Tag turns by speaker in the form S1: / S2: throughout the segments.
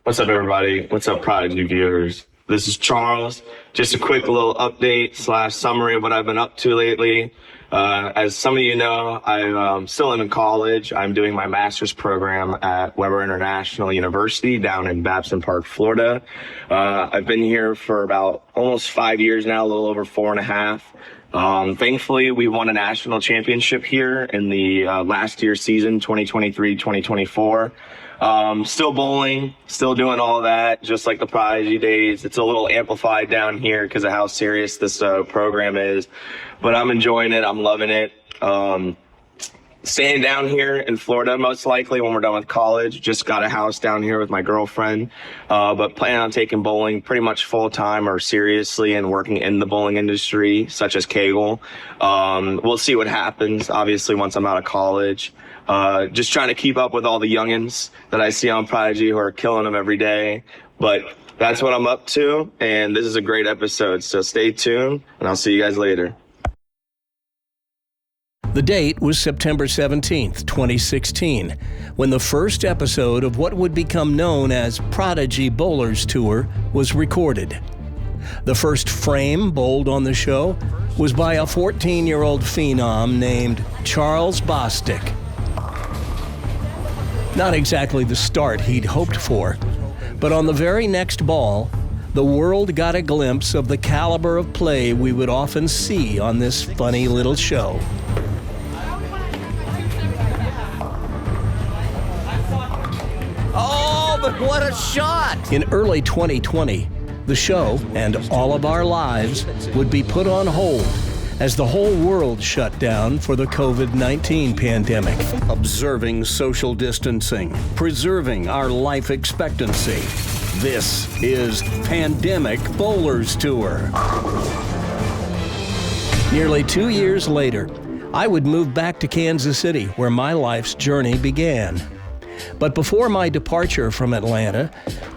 S1: What's up, everybody? What's up, Prodigy viewers? This is Charles. Just a quick little update / summary of what I've been up to lately. As some of you know, I'm still in college. I'm doing my master's program at Weber International University down in Babson Park, Florida. I've been here for about almost 5 years now, a little over 4.5. Thankfully, we won a national championship here in the last year's season, 2023-2024. Still bowling, still doing all that, just like the Prodigy days. It's a little amplified down here because of how serious this program is, but I'm enjoying it. I'm loving it. Staying down here in Florida, most likely when we're done with college. Just got a house down here with my girlfriend, but plan on taking bowling pretty much full time or seriously and working in the bowling industry, such as Kegel. We'll see what happens, obviously, once I'm out of college. Just trying to keep up with all the youngins that I see on Prodigy who are killing them every day. But that's what I'm up to, and this is a great episode, so stay tuned, and I'll see you guys later.
S2: The date was September 17th, 2016, when the first episode of what would become known as Prodigy Bowlers Tour was recorded. The first frame bowled on the show was by a 14-year-old phenom named Charles Bostic. Not exactly the start he'd hoped for, but on the very next ball, the world got a glimpse of the caliber of play we would often see on this funny little show.
S3: Oh, but what a shot!
S2: In early 2020, the show and all of our lives would be put on hold as the whole world shut down for the COVID-19 pandemic. Observing social distancing, preserving our life expectancy. This is Pandemic Bowlers Tour. Nearly 2 years later, I would move back to Kansas City, where my life's journey began. But before my departure from Atlanta,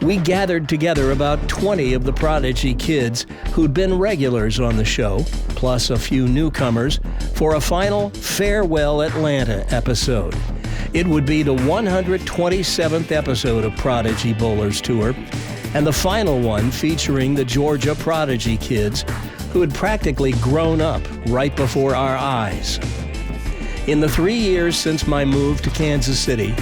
S2: we gathered together about 20 of the Prodigy kids who'd been regulars on the show, plus a few newcomers, for a final Farewell Atlanta episode. It would be the 127th episode of Prodigy Bowlers Tour, and the final one featuring the Georgia Prodigy kids who had practically grown up right before our eyes. In the 3 years since my move to Kansas City,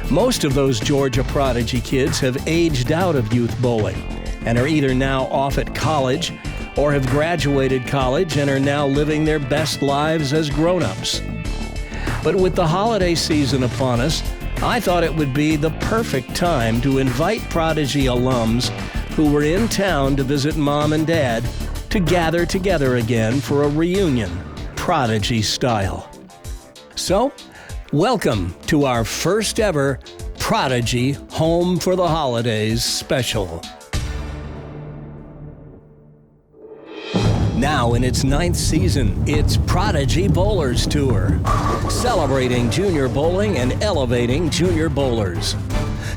S2: most of those Georgia Prodigy kids have aged out of youth bowling and are either now off at college or have graduated college and are now living their best lives as grown-ups. But with the holiday season upon us, I thought it would be the perfect time to invite Prodigy alums who were in town to visit Mom and Dad to gather together again for a reunion, Prodigy style. So, welcome to our first ever Prodigy Home for the Holidays special. Now in its 9th season, it's Prodigy Bowlers Tour, celebrating junior bowling and elevating junior bowlers.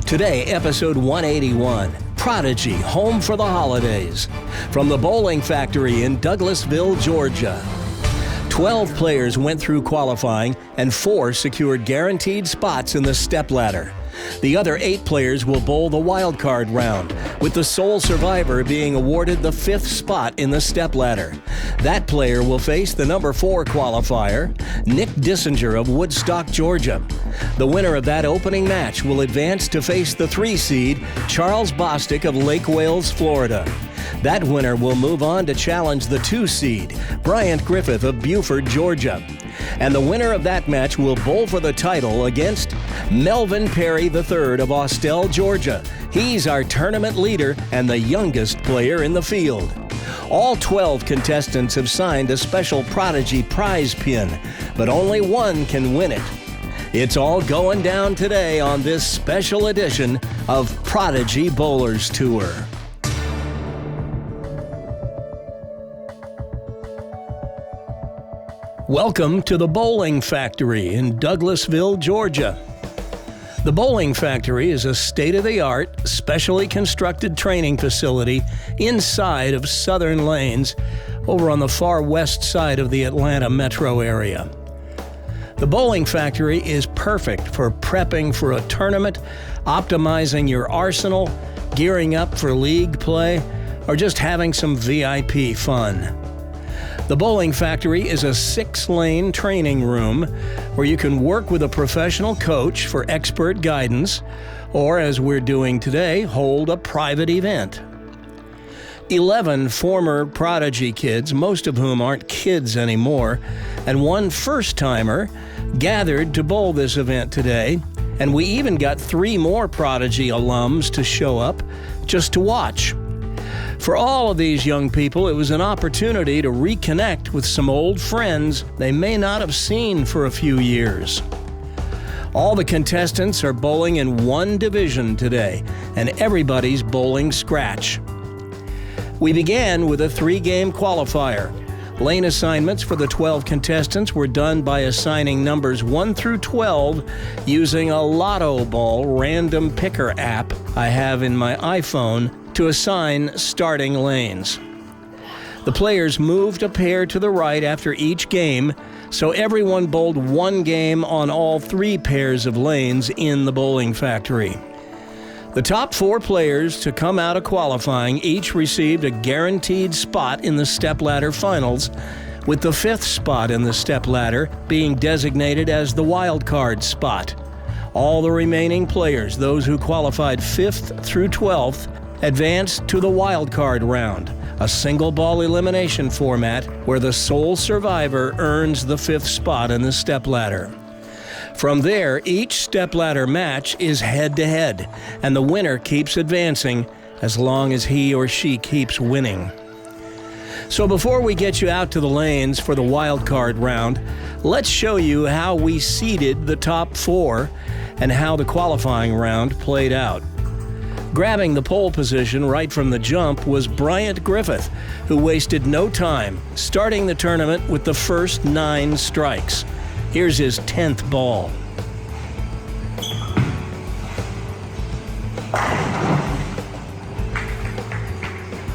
S2: Today, episode 181, Prodigy Home for the Holidays, from the Bowling Factory in Douglasville, Georgia. 12 players went through qualifying and 4 secured guaranteed spots in the stepladder. The other 8 players will bowl the wild card round, with the sole survivor being awarded the 5th spot in the stepladder. That player will face the number 4 qualifier, Nick Dissinger of Woodstock, Georgia. The winner of that opening match will advance to face the 3 seed, Charles Bostic of Lake Wales, Florida. That winner will move on to challenge the 2 seed, Bryant Griffith of Buford, Georgia. And the winner of that match will bowl for the title against Melvin Perry III of Austell, Georgia. He's our tournament leader and the youngest player in the field. All 12 contestants have signed a special Prodigy Prize Pin, but only one can win it. It's all going down today on this special edition of Prodigy Bowlers Tour. Welcome to the Bowling Factory in Douglasville, Georgia. The Bowling Factory is a state-of-the-art, specially constructed training facility inside of Southern Lanes over on the far west side of the Atlanta metro area. The Bowling Factory is perfect for prepping for a tournament, optimizing your arsenal, gearing up for league play, or just having some VIP fun. The Bowling Factory is a 6-lane training room where you can work with a professional coach for expert guidance, or as we're doing today, hold a private event. 11 former Prodigy kids, most of whom aren't kids anymore, and one first-timer gathered to bowl this event today, and we even got 3 more Prodigy alums to show up just to watch. For all of these young people, it was an opportunity to reconnect with some old friends they may not have seen for a few years. All the contestants are bowling in one division today, and everybody's bowling scratch. We began with a 3-game qualifier. Lane assignments for the 12 contestants were done by assigning numbers 1 through 12 using a Lotto Ball random picker app I have in my iPhone to assign starting lanes. The players moved a pair to the right after each game, so everyone bowled 1 game on all 3 pairs of lanes in the Bowling Factory. The top 4 players to come out of qualifying each received a guaranteed spot in the stepladder finals, with the 5th spot in the stepladder being designated as the wild card spot. All the remaining players, those who qualified 5th through 12th, advanced to the wild card round, a single ball elimination format where the sole survivor earns the 5th spot in the stepladder. From there, each stepladder match is head-to-head, and the winner keeps advancing as long as he or she keeps winning. So before we get you out to the lanes for the wild card round, let's show you how we seeded the top 4 and how the qualifying round played out. Grabbing the pole position right from the jump was Bryant Griffith, who wasted no time, starting the tournament with the first 9 strikes. Here's his 10th ball.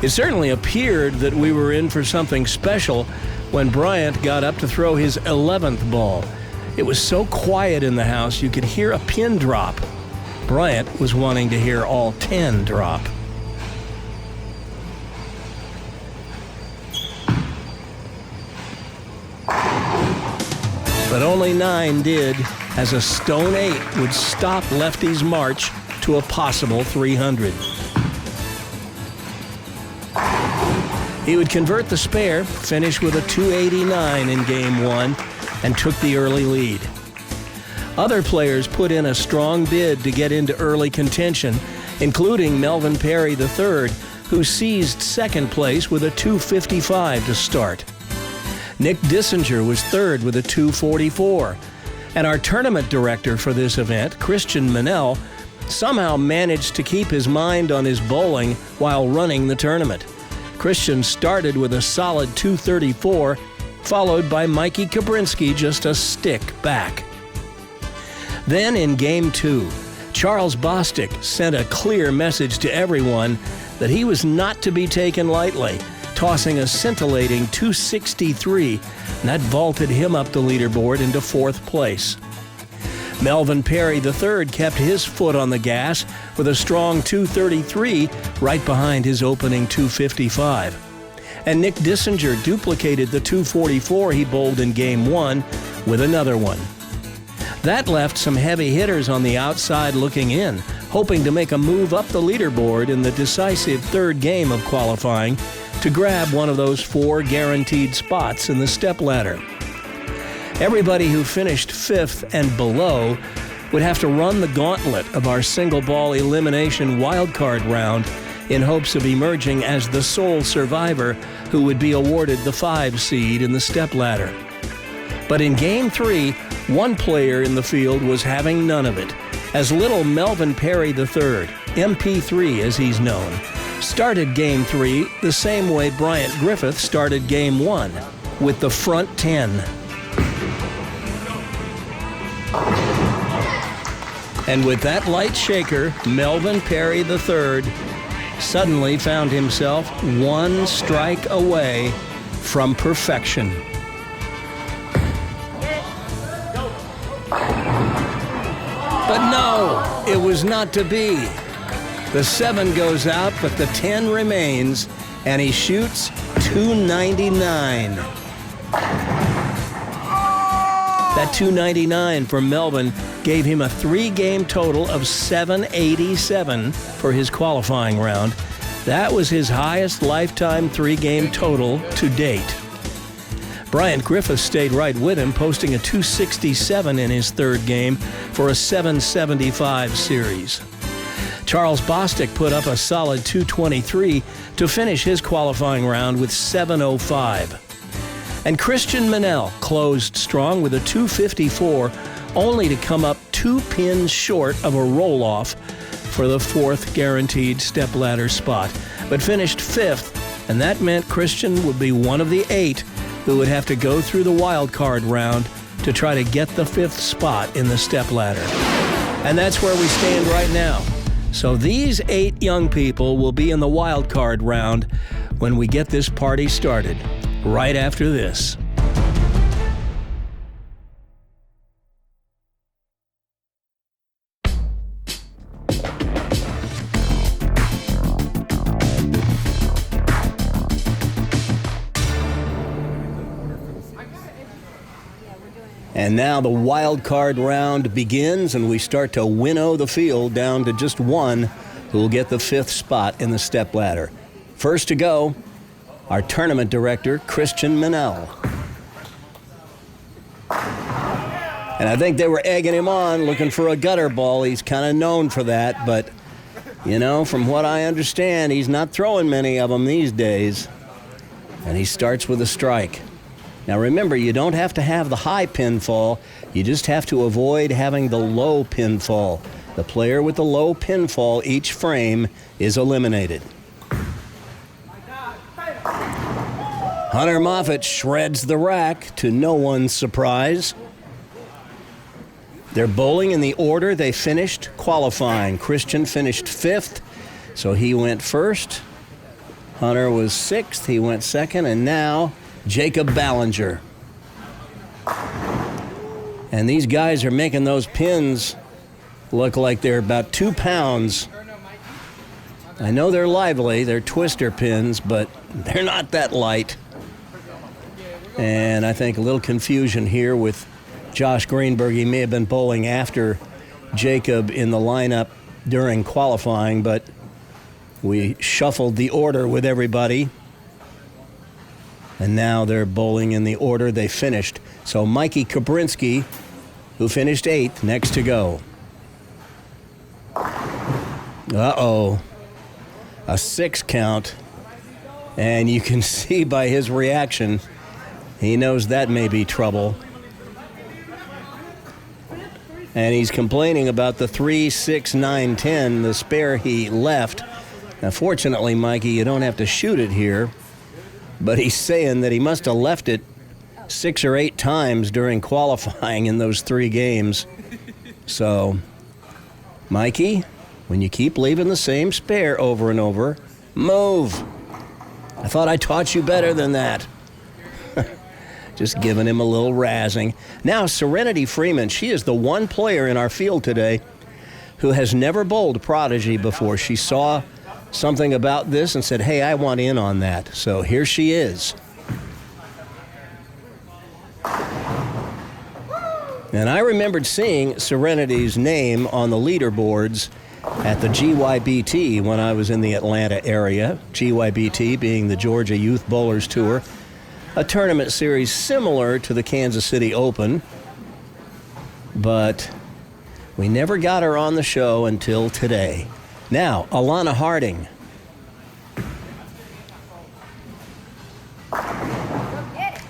S2: It certainly appeared that we were in for something special when Bryant got up to throw his 11th ball. It was so quiet in the house you could hear a pin drop. Bryant was wanting to hear all 10 drop. But only 9 did, as a stone 8 would stop Lefty's march to a possible 300. He would convert the spare, finish with a 289 in Game 1, and took the early lead. Other players put in a strong bid to get into early contention, including Melvin Perry III, who seized second place with a 255 to start. Nick Dissinger was third with a 244. And our tournament director for this event, Christian Manel, somehow managed to keep his mind on his bowling while running the tournament. Christian started with a solid 234, followed by Mikey Kabrinsky just a stick back. Then in Game 2, Charles Bostic sent a clear message to everyone that he was not to be taken lightly, tossing a scintillating 263, and that vaulted him up the leaderboard into 4th place. Melvin Perry III kept his foot on the gas with a strong 233 right behind his opening 255. And Nick Dissinger duplicated the 244 he bowled in Game 1 with another one. That left some heavy hitters on the outside looking in, hoping to make a move up the leaderboard in the decisive 3rd game of qualifying to grab one of those 4 guaranteed spots in the stepladder. Everybody who finished 5th and below would have to run the gauntlet of our single ball elimination wildcard round in hopes of emerging as the sole survivor who would be awarded the 5 seed in the stepladder. But in Game 3, one player in the field was having none of it, as little Melvin Perry III, MP3 as he's known, started Game 3 the same way Bryant Griffith started Game 1, with the front 10. And with that light shaker, Melvin Perry III suddenly found himself 1 strike away from perfection. No, it was not to be. The 7 goes out, but the 10 remains, and he shoots 299. That 299 for Melvin gave him a 3-game total of 787 for his qualifying round. That was his highest lifetime 3-game total to date. Bryant Griffith stayed right with him, posting a 267 in his 3rd game for a 775 series. Charles Bostic put up a solid 223 to finish his qualifying round with 705. And Christian Manel closed strong with a 254, only to come up 2 pins short of a roll-off for the 4th guaranteed stepladder spot, but finished 5th, and that meant Christian would be one of the 8 who would have to go through the wild card round to try to get the 5th spot in the stepladder. And that's where we stand right now. So these 8 young people will be in the wild card round when we get this party started, right after this. And now the wild card round begins, and we start to winnow the field down to just one who will get the 5th spot in the stepladder. First to go, our tournament director, Christian Manel. And I think they were egging him on, looking for a gutter ball. He's kind of known for that, but, you know, from what I understand, he's not throwing many of them these days. And he starts with a strike. Now remember, you don't have to have the high pinfall, you just have to avoid having the low pinfall. The player with the low pinfall each frame is eliminated. Hunter Moffitt shreds the rack to no one's surprise. They're bowling in the order they finished qualifying. Christian finished 5th, so he went first. Hunter was 6th, he went 2nd, and now Jacob Ballinger. And these guys are making those pins look like they're about 2 pounds. I know they're lively, they're twister pins, but they're not that light. And I think a little confusion here with Josh Greenberg. He may have been bowling after Jacob in the lineup during qualifying, but we shuffled the order with everybody. And now they're bowling in the order they finished. So Mikey Kabrinsky, who finished 8th, next to go. Uh-oh. A 6 count. And you can see by his reaction, he knows that may be trouble. And he's complaining about the 3, 6, 9, 10, the spare he left. Now, fortunately, Mikey, you don't have to shoot it here. But he's saying that he must have left it 6 or 8 times during qualifying in those 3 games. So, Mikey, when you keep leaving the same spare over and over, move. I thought I taught you better than that. Just giving him a little razzing. Now, Serenity Freeman, she is the one player in our field today who has never bowled Prodigy before. She saw something about this and said, hey, I want in on that. So here she is. And I remembered seeing Serenity's name on the leaderboards at the GYBT when I was in the Atlanta area. GYBT being the Georgia Youth Bowlers Tour, a tournament series similar to the Kansas City Open. But we never got her on the show until today. Now, Alana Harding.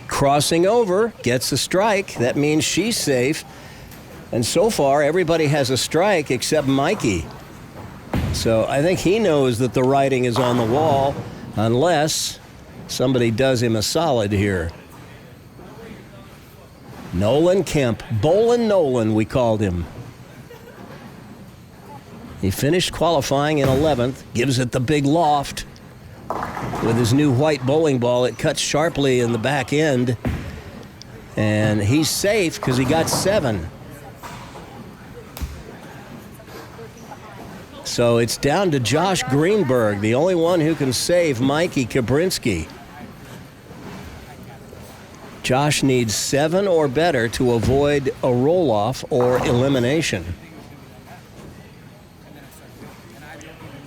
S2: Crossing over, gets a strike. That means she's safe. And so far, everybody has a strike except Mikey. So I think he knows that the writing is on the wall, unless somebody does him a solid here. Nolan Kemp, Bowlin' Nolan, we called him. He finished qualifying in 11th, gives it the big loft. With his new white bowling ball, it cuts sharply in the back end. And he's safe because he got 7. So it's down to Josh Greenberg, the only one who can save Mikey Kabrinsky. Josh needs 7 or better to avoid a roll-off or elimination.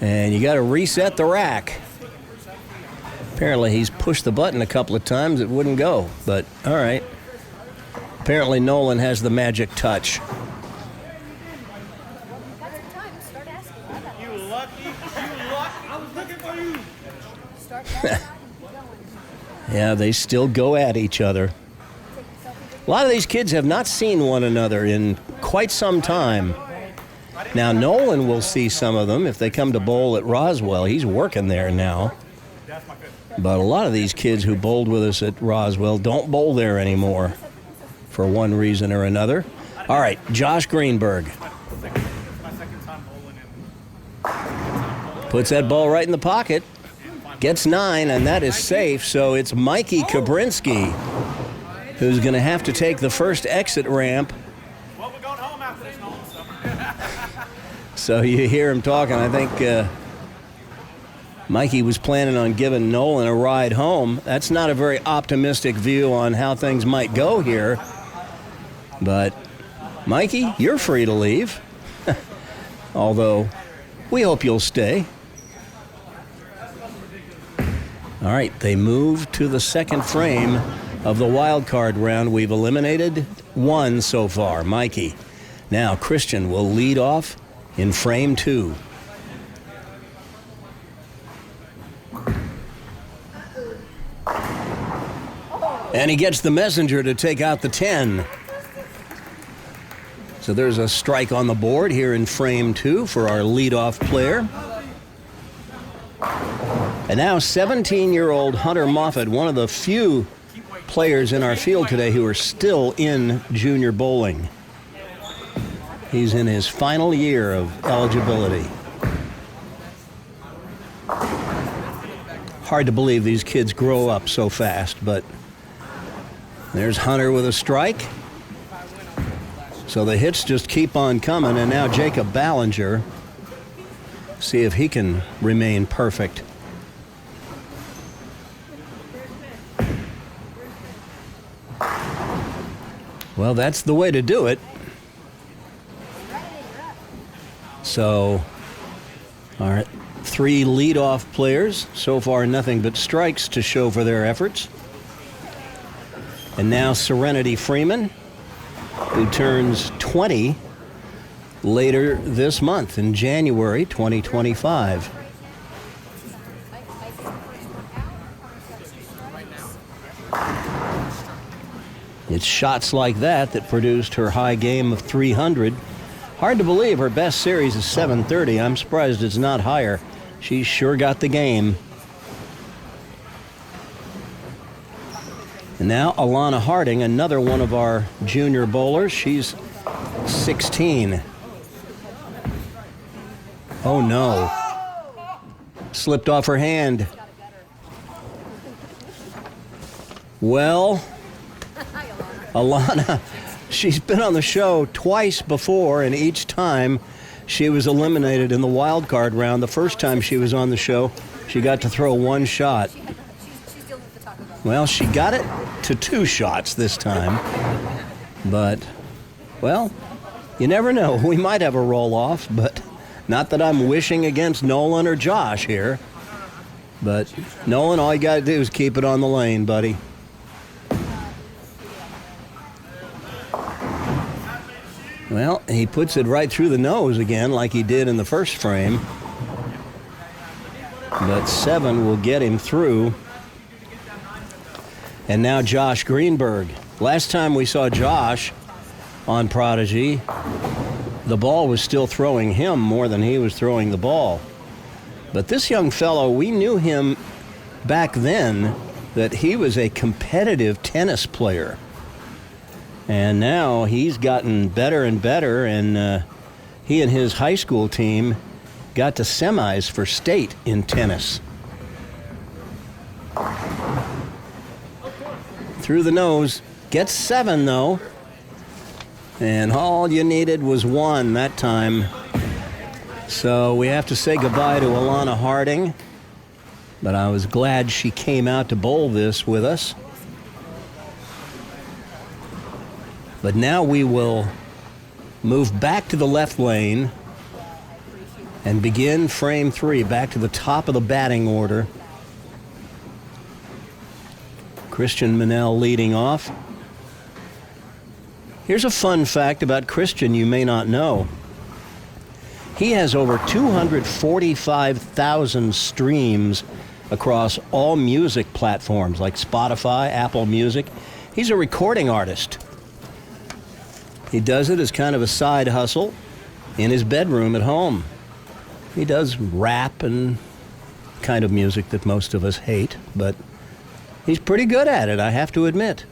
S2: And you got to reset the rack. Apparently he's pushed the button a couple of times. It wouldn't go, but all right. Apparently Nolan has the magic touch.
S4: You lucky. I was looking for you.
S2: Yeah, they still go at each other. A lot of these kids have not seen one another in quite some time. Now, Nolan will see some of them if they come to bowl at Roswell. He's working there now. But a lot of these kids who bowled with us at Roswell don't bowl there anymore for one reason or another. All right, Josh Greenberg. Puts that ball right in the pocket. Gets 9, and that is safe, so it's Mikey Kabrinsky who's going to have to take the first exit ramp.
S4: Well, we're going home after this, Nolan.
S2: So you hear him talking. I think Mikey was planning on giving Nolan a ride home. That's not a very optimistic view on how things might go here. But, Mikey, you're free to leave. Although, we hope you'll stay. All right, they move to the second frame of the wild card round. We've eliminated 1 so far, Mikey. Now Christian will lead off in frame 2. And he gets the messenger to take out the 10. So there's a strike on the board here in frame 2 for our leadoff player. And now 17-year-old Hunter Moffitt, one of the few players in our field today who are still in junior bowling. He's in his final year of eligibility. Hard to believe these kids grow up so fast, but there's Hunter with a strike. So the hits just keep on coming, and now Jacob Ballinger. See if he can remain perfect. Well, that's the way to do it. So, our 3 leadoff players, so far nothing but strikes to show for their efforts. And now Serenity Freeman, who turns 20 later this month in January 2025. It's shots like that that produced her high game of 300. Hard to believe her best series is 730. I'm surprised it's not higher. She's sure got the game. And now Alana Harding, another one of our junior bowlers. She's 16. Oh no. Slipped off her hand. Well, Alana, she's been on the show twice before, and each time she was eliminated in the wild card round. The first time she was on the show, she got to throw 1 shot. Well, she got it to 2 shots this time. But, well, you never know. We might have a roll-off, but not that I'm wishing against Nolan or Josh here. But, Nolan, all you got to do is keep it on the lane, buddy. Well, he puts it right through the nose again like he did in the first frame. But 7 will get him through. And now Josh Greenberg. Last time we saw Josh on Prodigy, the ball was still throwing him more than he was throwing the ball. But this young fellow, we knew him back then that he was a competitive tennis player. And now he's gotten better and better, and he and his high school team got to semis for state in tennis. Through the nose, gets 7 though. And all you needed was 1 that time. So we have to say goodbye to Alana Harding, but I was glad she came out to bowl this with us. But now we will move back to the left lane and begin frame 3, back to the top of the batting order. Christian Manel leading off. Here's a fun fact about Christian you may not know. He has over 245,000 streams across all music platforms like Spotify, Apple Music. He's a recording artist. He does it as kind of a side hustle in his bedroom at home. He does rap and kind of music that most of us hate, but he's pretty good at it, I have to admit.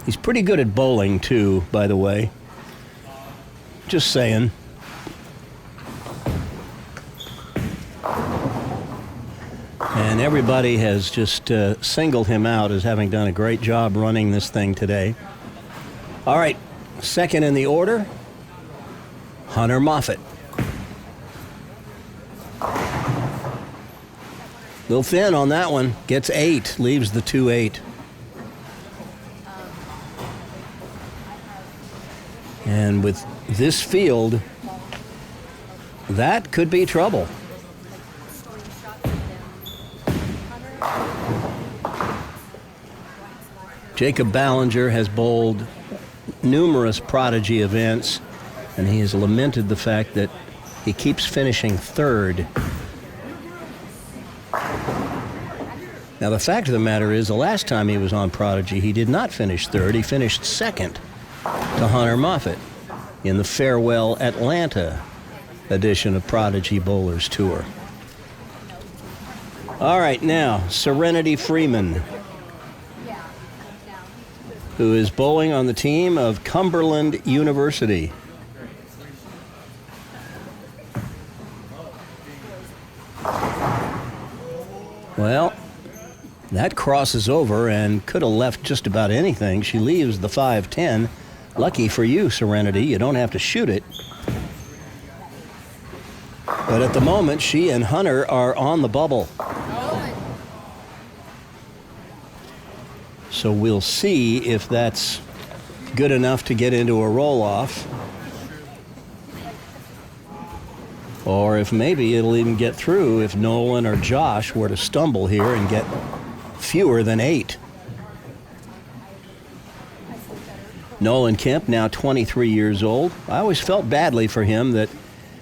S2: He's pretty good at bowling, too, by the way. Just saying. And everybody has just singled him out as having done a great job running this thing today. All right, second in the order, Hunter Moffitt. Little thin on that one. Gets 8, leaves the 2-8. And with this field, that could be trouble. Jacob Ballinger has bowled numerous Prodigy events, and he has lamented the fact that he keeps finishing third. Now, the fact of the matter is, the last time he was on Prodigy, he did not finish third. He finished second to Hunter Moffitt in the Farewell Atlanta edition of Prodigy Bowlers Tour. All right, now, Serenity Freeman, who is bowling on the team of Cumberland University. Well, that crosses over and could have left just about anything. She leaves the 5-10. Lucky for you, Serenity, you don't have to shoot it. But at the moment, she and Hunter are on the bubble. So we'll see if that's good enough to get into a roll-off, or if maybe it'll even get through if Nolan or Josh were to stumble here and get fewer than 8. Nolan Kemp, now 23 years old. I always felt badly for him that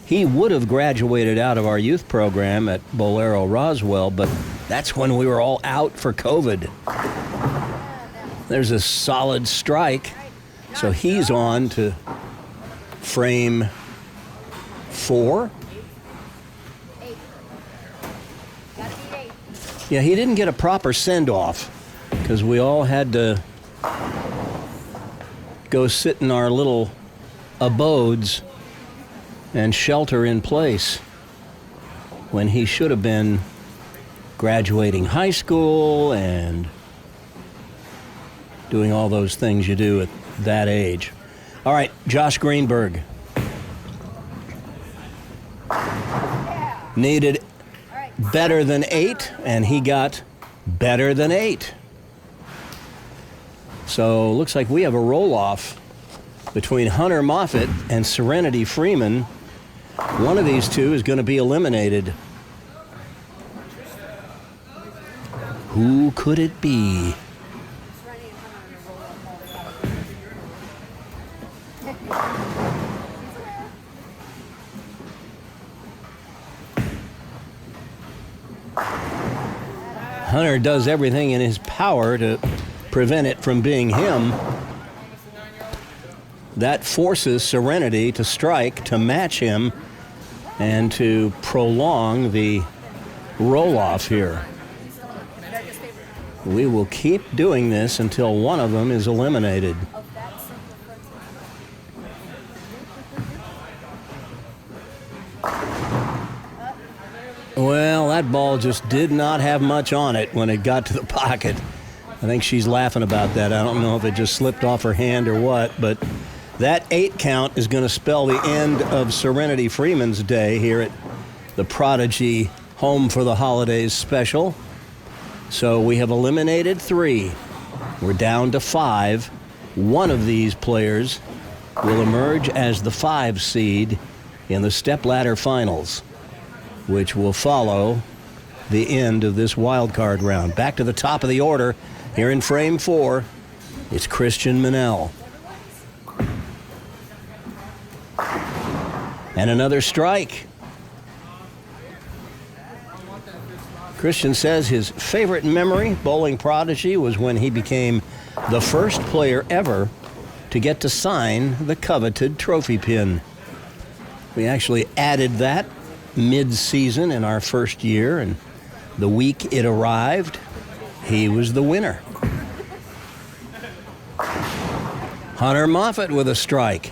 S2: he would have graduated out of our youth program at Bolero Roswell, but that's when we were all out for COVID. There's a solid strike, so he's on to frame 4. Yeah, he didn't get a proper send-off because we all had to go sit in our little abodes and shelter in place when he should have been graduating high school and doing all those things you do at that age. All right, Josh Greenberg. Needed better than 8, and he got better than 8. So looks like we have a roll-off between Hunter Moffitt and Serenity Freeman. One of these two is going to be eliminated. Who could it be? Hunter does everything in his power to prevent it from being him. That forces Serenity to strike to match him and to prolong the roll-off here. We will keep doing this until one of them is eliminated. Well, that ball just did not have much on it when it got to the pocket. I think she's laughing about that. I don't know if it just slipped off her hand or what, but that 8 count is going to spell the end of Serenity Freeman's day here at the Prodigy Home for the Holidays special. So we have eliminated 3. We're down to 5. One of these players will emerge as the 5 seed in the stepladder finals, which will follow the end of this wild card round. Back to the top of the order here in frame 4. It's Christian Manel. And another strike. Christian says his favorite memory, bowling Prodigy, was when he became the first player ever to get to sign the coveted trophy pin. We actually added that mid-season in our first year, and the week it arrived, he was the winner. Hunter Moffett with a strike.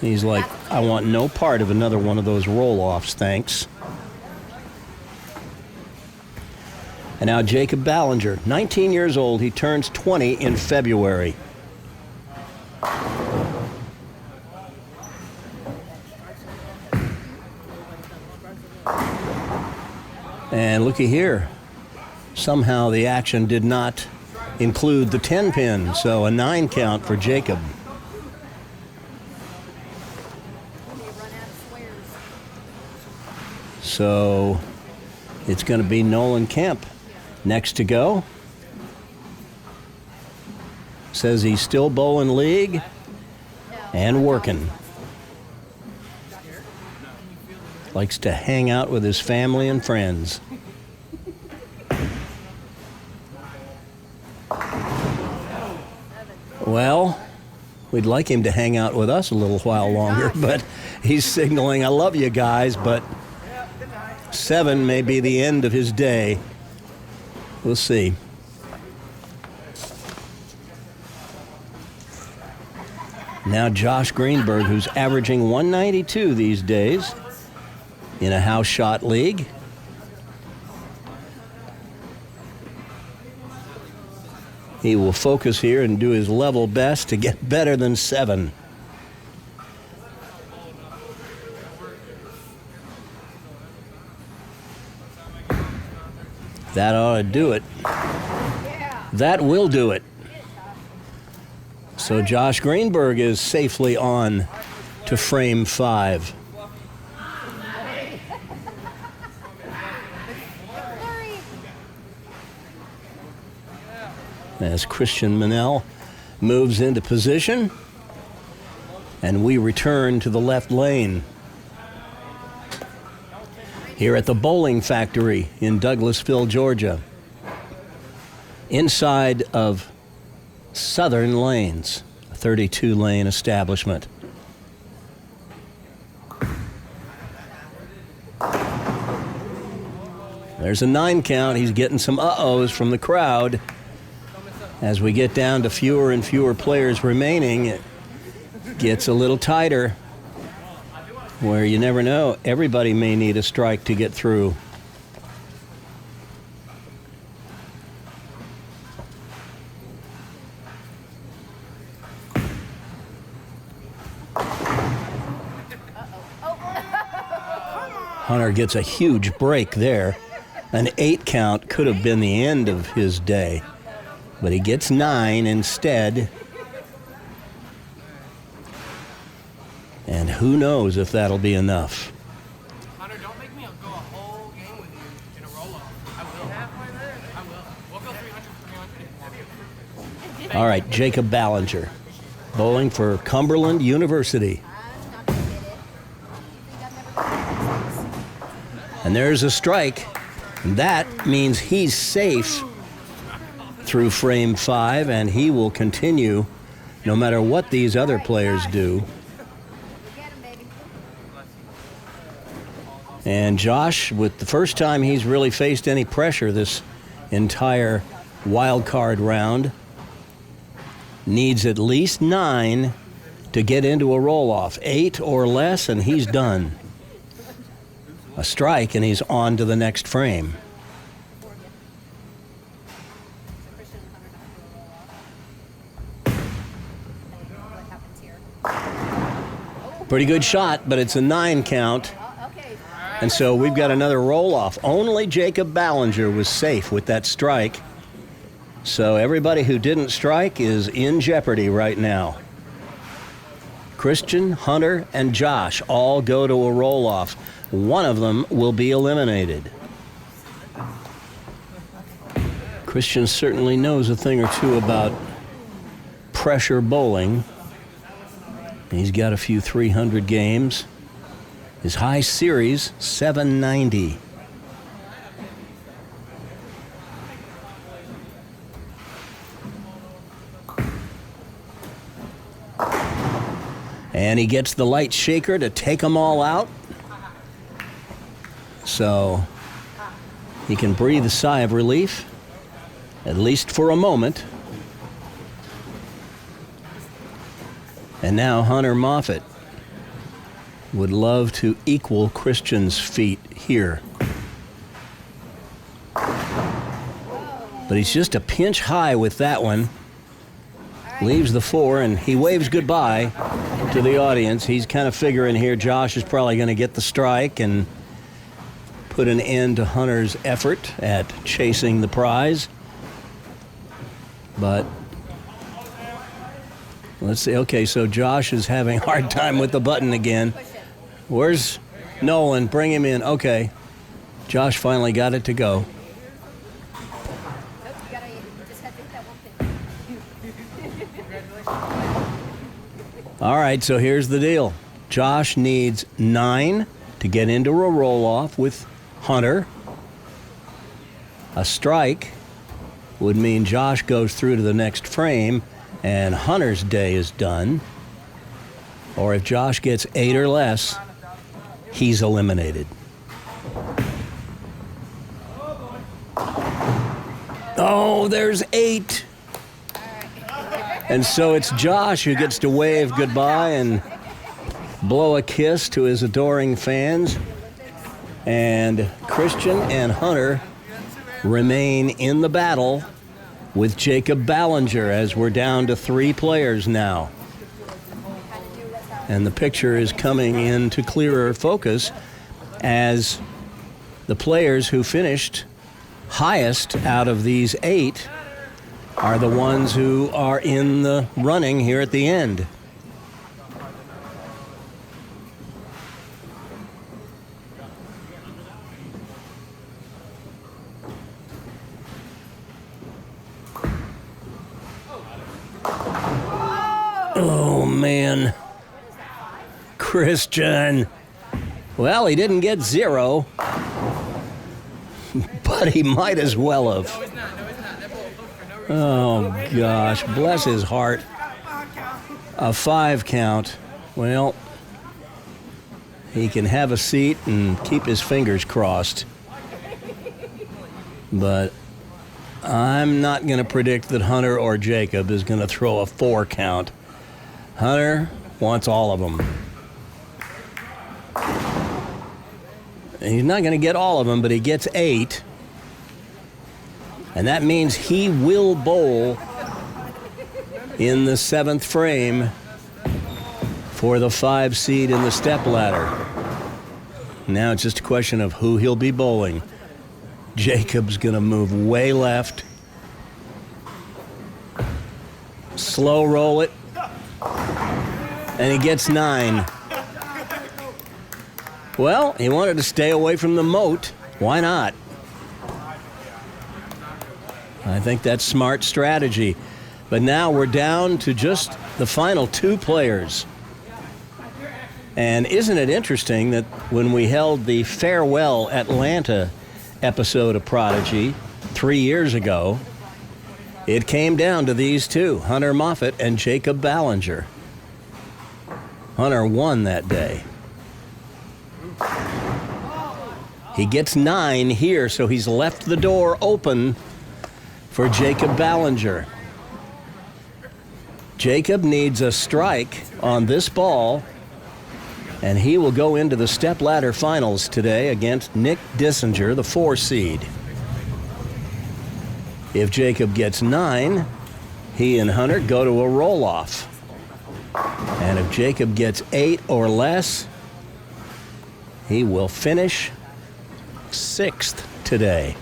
S2: He's like, I want no part of another one of those roll-offs, thanks. And now Jacob Ballinger, 19 years old. He turns 20 in February. And looky here. Somehow the action did not include the 10 pin, so a 9 count for Jacob. So it's going to be Nolan Kemp next to go. Says he's still bowling league and working. Likes to hang out with his family and friends. Well, we'd like him to hang out with us a little while longer, but he's signaling, I love you guys, but 7 may be the end of his day. We'll see. Now Josh Greenberg, who's averaging 192 these days in a house shot league. He will focus here and do his level best to get better than 7. That ought to do it. That will do it. So Josh Greenberg is safely on to frame 5. As Christian Manel moves into position, and we return to the left lane here at the Bowling Factory in Douglasville, Georgia, inside of Southern Lanes, a 32-lane establishment. There's a 9 count. He's getting some uh-ohs from the crowd. As we get down to fewer and fewer players remaining, it gets a little tighter, where you never know, everybody may need a strike to get through. Hunter gets a huge break there. An 8 count could have been the end of his day, but he gets 9 instead. And who knows if that'll be enough.
S4: Hunter, don't make me go a whole game with you in a roll-off. I will. I will. We'll go 300.
S2: All right, Jacob Ballinger, bowling for Cumberland University. And there's a strike. And that means he's safe through frame 5, and he will continue no matter what these other players do. And Josh, with the first time he's really faced any pressure this entire wild card round, needs at least 9 to get into a roll-off. 8 or less, and he's done. A strike, and he's on to the next frame. Pretty good shot, but it's a 9 count. And so we've got another roll-off. Only Jacob Ballinger was safe with that strike. So everybody who didn't strike is in jeopardy right now. Christian, Hunter, and Josh all go to a roll-off. One of them will be eliminated. Christian certainly knows a thing or two about pressure bowling. He's got a few 300 games. His high series, 790. And he gets the light shaker to take them all out. So he can breathe a sigh of relief, at least for a moment. And now Hunter Moffett would love to equal Christian's feat here. But he's just a pinch high with that one. Leaves the 4, and he waves goodbye to the audience. He's kind of figuring here Josh is probably going to get the strike and put an end to Hunter's effort at chasing the prize. But let's see. Okay, so Josh is having a hard time with the button again. Where's Nolan? Bring him in. Okay. Josh finally got it to go. All right, so here's the deal. Josh needs 9 to get into a roll-off with Hunter. A strike would mean Josh goes through to the next frame and Hunter's day is done. Or if Josh gets 8 or less, he's eliminated. Oh, there's 8. And so it's Josh who gets to wave goodbye and blow a kiss to his adoring fans. And Christian and Hunter remain in the battle with Jacob Ballinger as we're down to 3 players now. And the picture is coming into clearer focus as the players who finished highest out of these 8 are the ones who are in the running here at the end. Oh, man. Christian. Well, he didn't get 0, but he might as well have. Oh, gosh. Bless his heart. A 5 count. Well, he can have a seat and keep his fingers crossed. But I'm not going to predict that Hunter or Jacob is going to throw a 4 count. Hunter wants all of them. He's not going to get all of them, but he gets 8. And that means he will bowl in the 7th frame for the 5 seed in the stepladder. Now it's just a question of who he'll be bowling. Jacob's going to move way left. Slow roll it. And he gets 9. Well, he wanted to stay away from the moat. Why not? I think that's smart strategy. But now we're down to just the final 2 players. And isn't it interesting that when we held the Farewell Atlanta episode of Prodigy 3 years ago, it came down to these 2, Hunter Moffett and Jacob Ballinger. Hunter won that day. He gets 9 here, so he's left the door open for Jacob Ballinger. Jacob needs a strike on this ball, and he will go into the stepladder finals today against Nick Dissinger, the 4 seed. If Jacob gets 9, he and Hunter go to a roll-off. And if Jacob gets 8 or less, he will finish 6th today.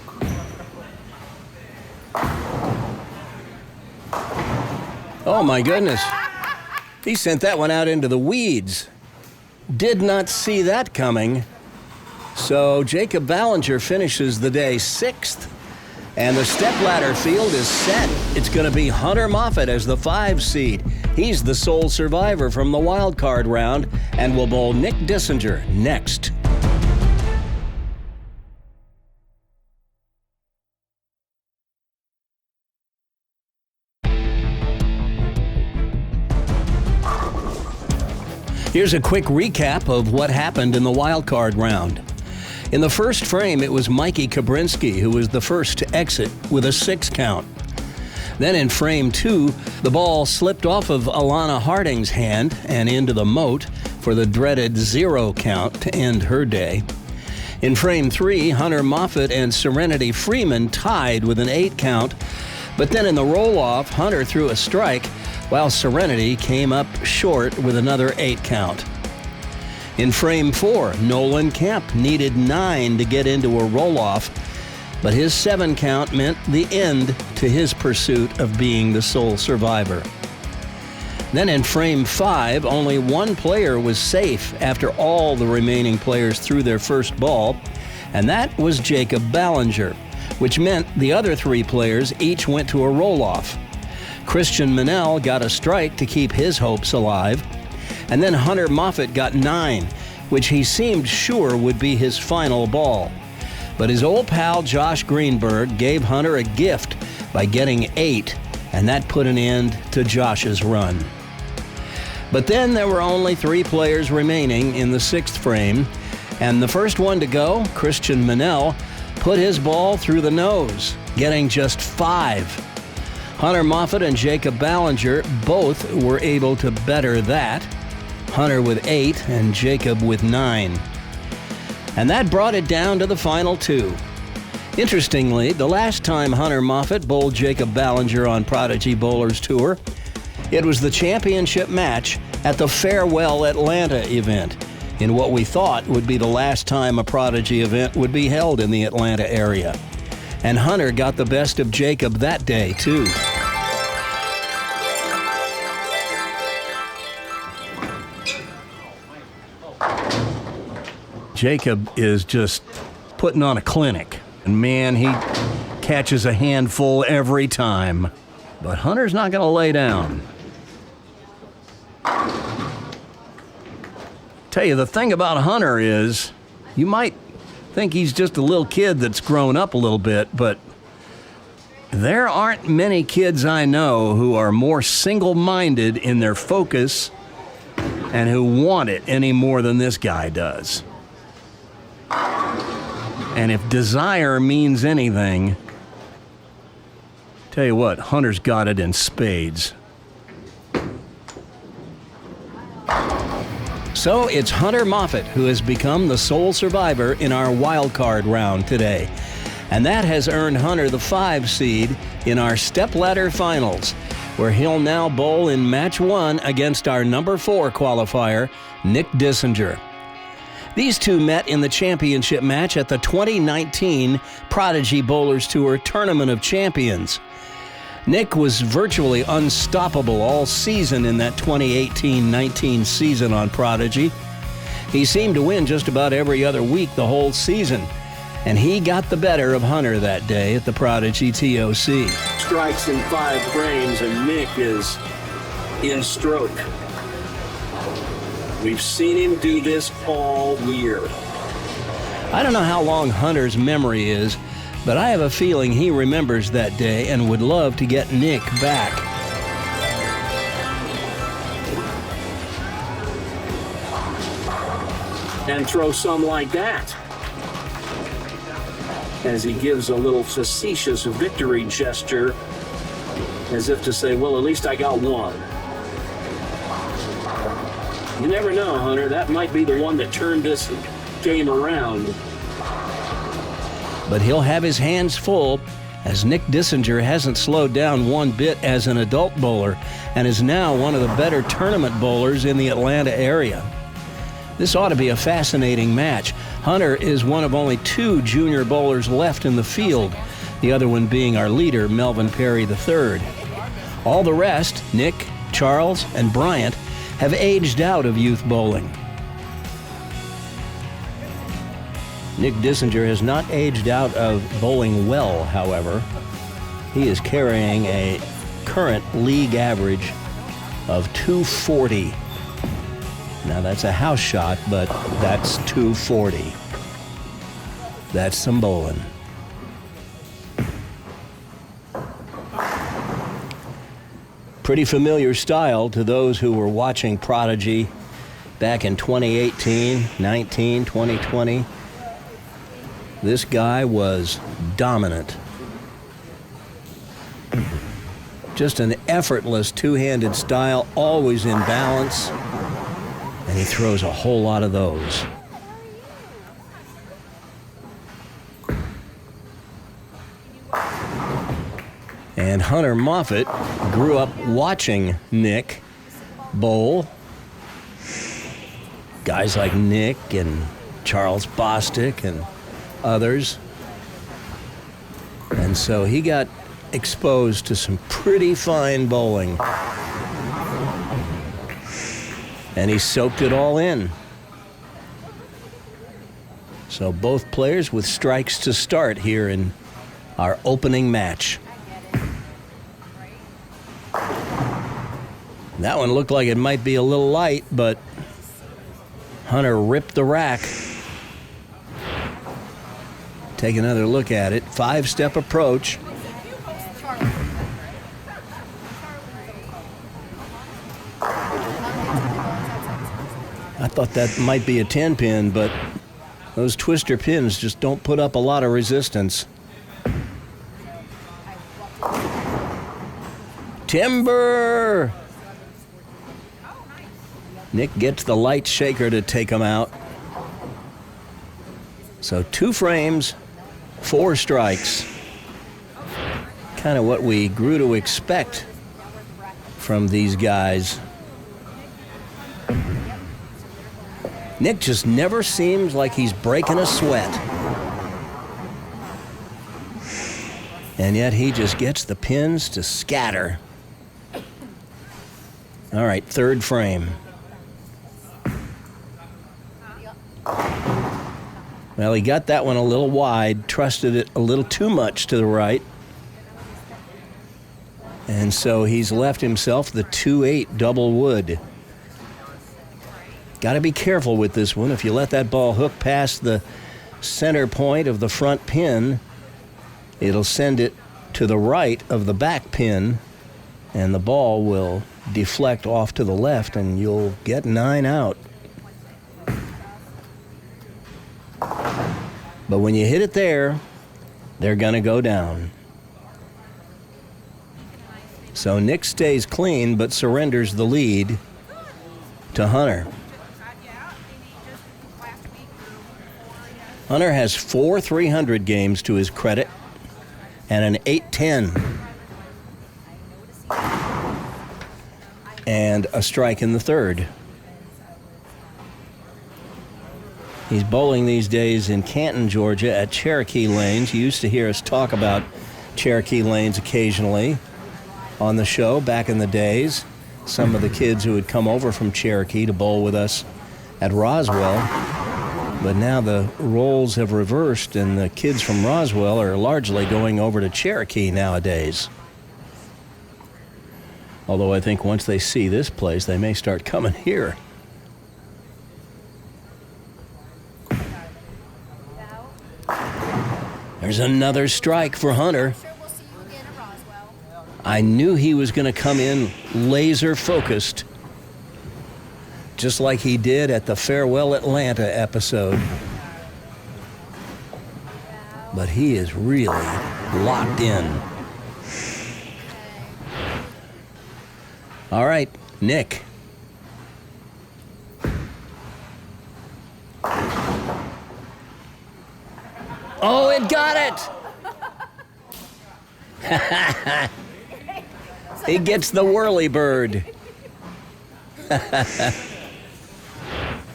S2: Oh my goodness. He sent that one out into the weeds. Did not see that coming. So Jacob Ballinger finishes the day 6th. And the stepladder field is set. It's going to be Hunter Moffitt as the 5 seed. He's the sole survivor from the wild card round and will bowl Nick Dissinger next. Here's a quick recap of what happened in the wild card round. In the first frame, it was Mikey Kabrinsky who was the first to exit with a 6 count. Then in frame 2, the ball slipped off of Alana Harding's hand and into the moat for the dreaded 0 count to end her day. In frame 3, Hunter Moffitt and Serenity Freeman tied with an 8 count, but then in the roll-off, Hunter threw a strike while Serenity came up short with another 8 count. In frame 4, Nolan Kemp needed 9 to get into a roll-off, but his 7 count meant the end to his pursuit of being the sole survivor. Then in frame 5, only one player was safe after all the remaining players threw their first ball, and that was Jacob Ballinger, which meant the other 3 players each went to a roll-off. Christian Manel got a strike to keep his hopes alive, and then Hunter Moffitt got 9, which he seemed sure would be his final ball. But his old pal Josh Greenberg gave Hunter a gift by getting 8, and that put an end to Josh's run. But then there were only 3 players remaining in the 6th frame, and the first one to go, Christian Manel, put his ball through the nose, getting just 5. Hunter Moffitt and Jacob Ballinger both were able to better that, Hunter with 8 and Jacob with 9. And that brought it down to the final 2. Interestingly, the last time Hunter Moffitt bowled Jacob Ballinger on Prodigy Bowlers Tour, it was the championship match at the Farewell Atlanta event, in what we thought would be the last time a Prodigy event would be held in the Atlanta area. And Hunter got the best of Jacob that day, too. Jacob is just putting on a clinic. And man, he catches a handful every time. But Hunter's not going to lay down. Tell you, the thing about Hunter is, you might think he's just a little kid that's grown up a little bit, but there aren't many kids I know who are more single-minded in their focus and who want it any more than this guy does. And if desire means anything, tell you what, Hunter's got it in spades. So it's Hunter Moffitt who has become the sole survivor in our wild card round today. And that has earned Hunter the 5 seed in our stepladder finals, where he'll now bowl in match 1 against our number 4 qualifier, Nick Dissinger. These two met in the championship match at the 2019 Prodigy Bowlers Tour Tournament of Champions. Nick was virtually unstoppable all season in that 2018-19 season on Prodigy. He seemed to win just about every other week the whole season, and he got the better of Hunter that day at the Prodigy TOC.
S5: Strikes in 5 frames, and Nick is in stroke. We've seen him do this all year.
S2: I don't know how long Hunter's memory is, but I have a feeling he remembers that day and would love to get Nick back.
S5: And throw some like that. As he gives a little facetious victory gesture, as if to say, well, at least I got one. You never know, Hunter. That might be the one that turned this game around.
S2: But he'll have his hands full as Nick Dissinger hasn't slowed down one bit as an adult bowler and is now one of the better tournament bowlers in the Atlanta area. This ought to be a fascinating match. Hunter is one of only 2 junior bowlers left in the field, the other one being our leader, Melvin Perry III. All the rest, Nick, Charles, and Bryant, have aged out of youth bowling. Nick Dissinger has not aged out of bowling well, however. He is carrying a current league average of 240. Now that's a house shot, but that's 240. That's some bowling. Pretty familiar style to those who were watching Prodigy back in 2018, 19, 2020. This guy was dominant. Just an effortless two-handed style, always in balance, and he throws a whole lot of those. And Hunter Moffett grew up watching Nick bowl. Guys like Nick and Charles Bostic and others. And so he got exposed to some pretty fine bowling. And he soaked it all in. So both players with strikes to start here in our opening match. That one looked like it might be a little light, but Hunter ripped the rack. Take another look at it. 5-step approach. I thought that might be a 10-pin, but those twister pins just don't put up a lot of resistance. Timber! Nick gets the light shaker to take him out. So 2 frames, 4 strikes. Kind of what we grew to expect from these guys. Nick just never seems like he's breaking a sweat. And yet he just gets the pins to scatter. All right, 3rd frame. Well, he got that one a little wide, trusted it a little too much to the right. And so he's left himself the 2-8 double wood. Got to be careful with this one. If you let that ball hook past the center point of the front pin, it'll send it to the right of the back pin, and the ball will deflect off to the left, and you'll get 9 out. But when you hit it there, they're going to go down. So Nick stays clean but surrenders the lead to Hunter. Hunter has 4 300 games to his credit and an 810. And a strike in the 3rd. He's bowling these days in Canton, Georgia at Cherokee Lanes. You used to hear us talk about Cherokee Lanes occasionally on the show back in the days. Some of the kids who had come over from Cherokee to bowl with us at Roswell. But now the roles have reversed, and the kids from Roswell are largely going over to Cherokee nowadays. Although I think once they see this place, they may start coming here. There's another strike for Hunter. I knew he was going to come in laser focused, just like he did at the Farewell Atlanta episode. But he is really locked in. All right, Nick. Oh, it got it! He gets the whirly bird.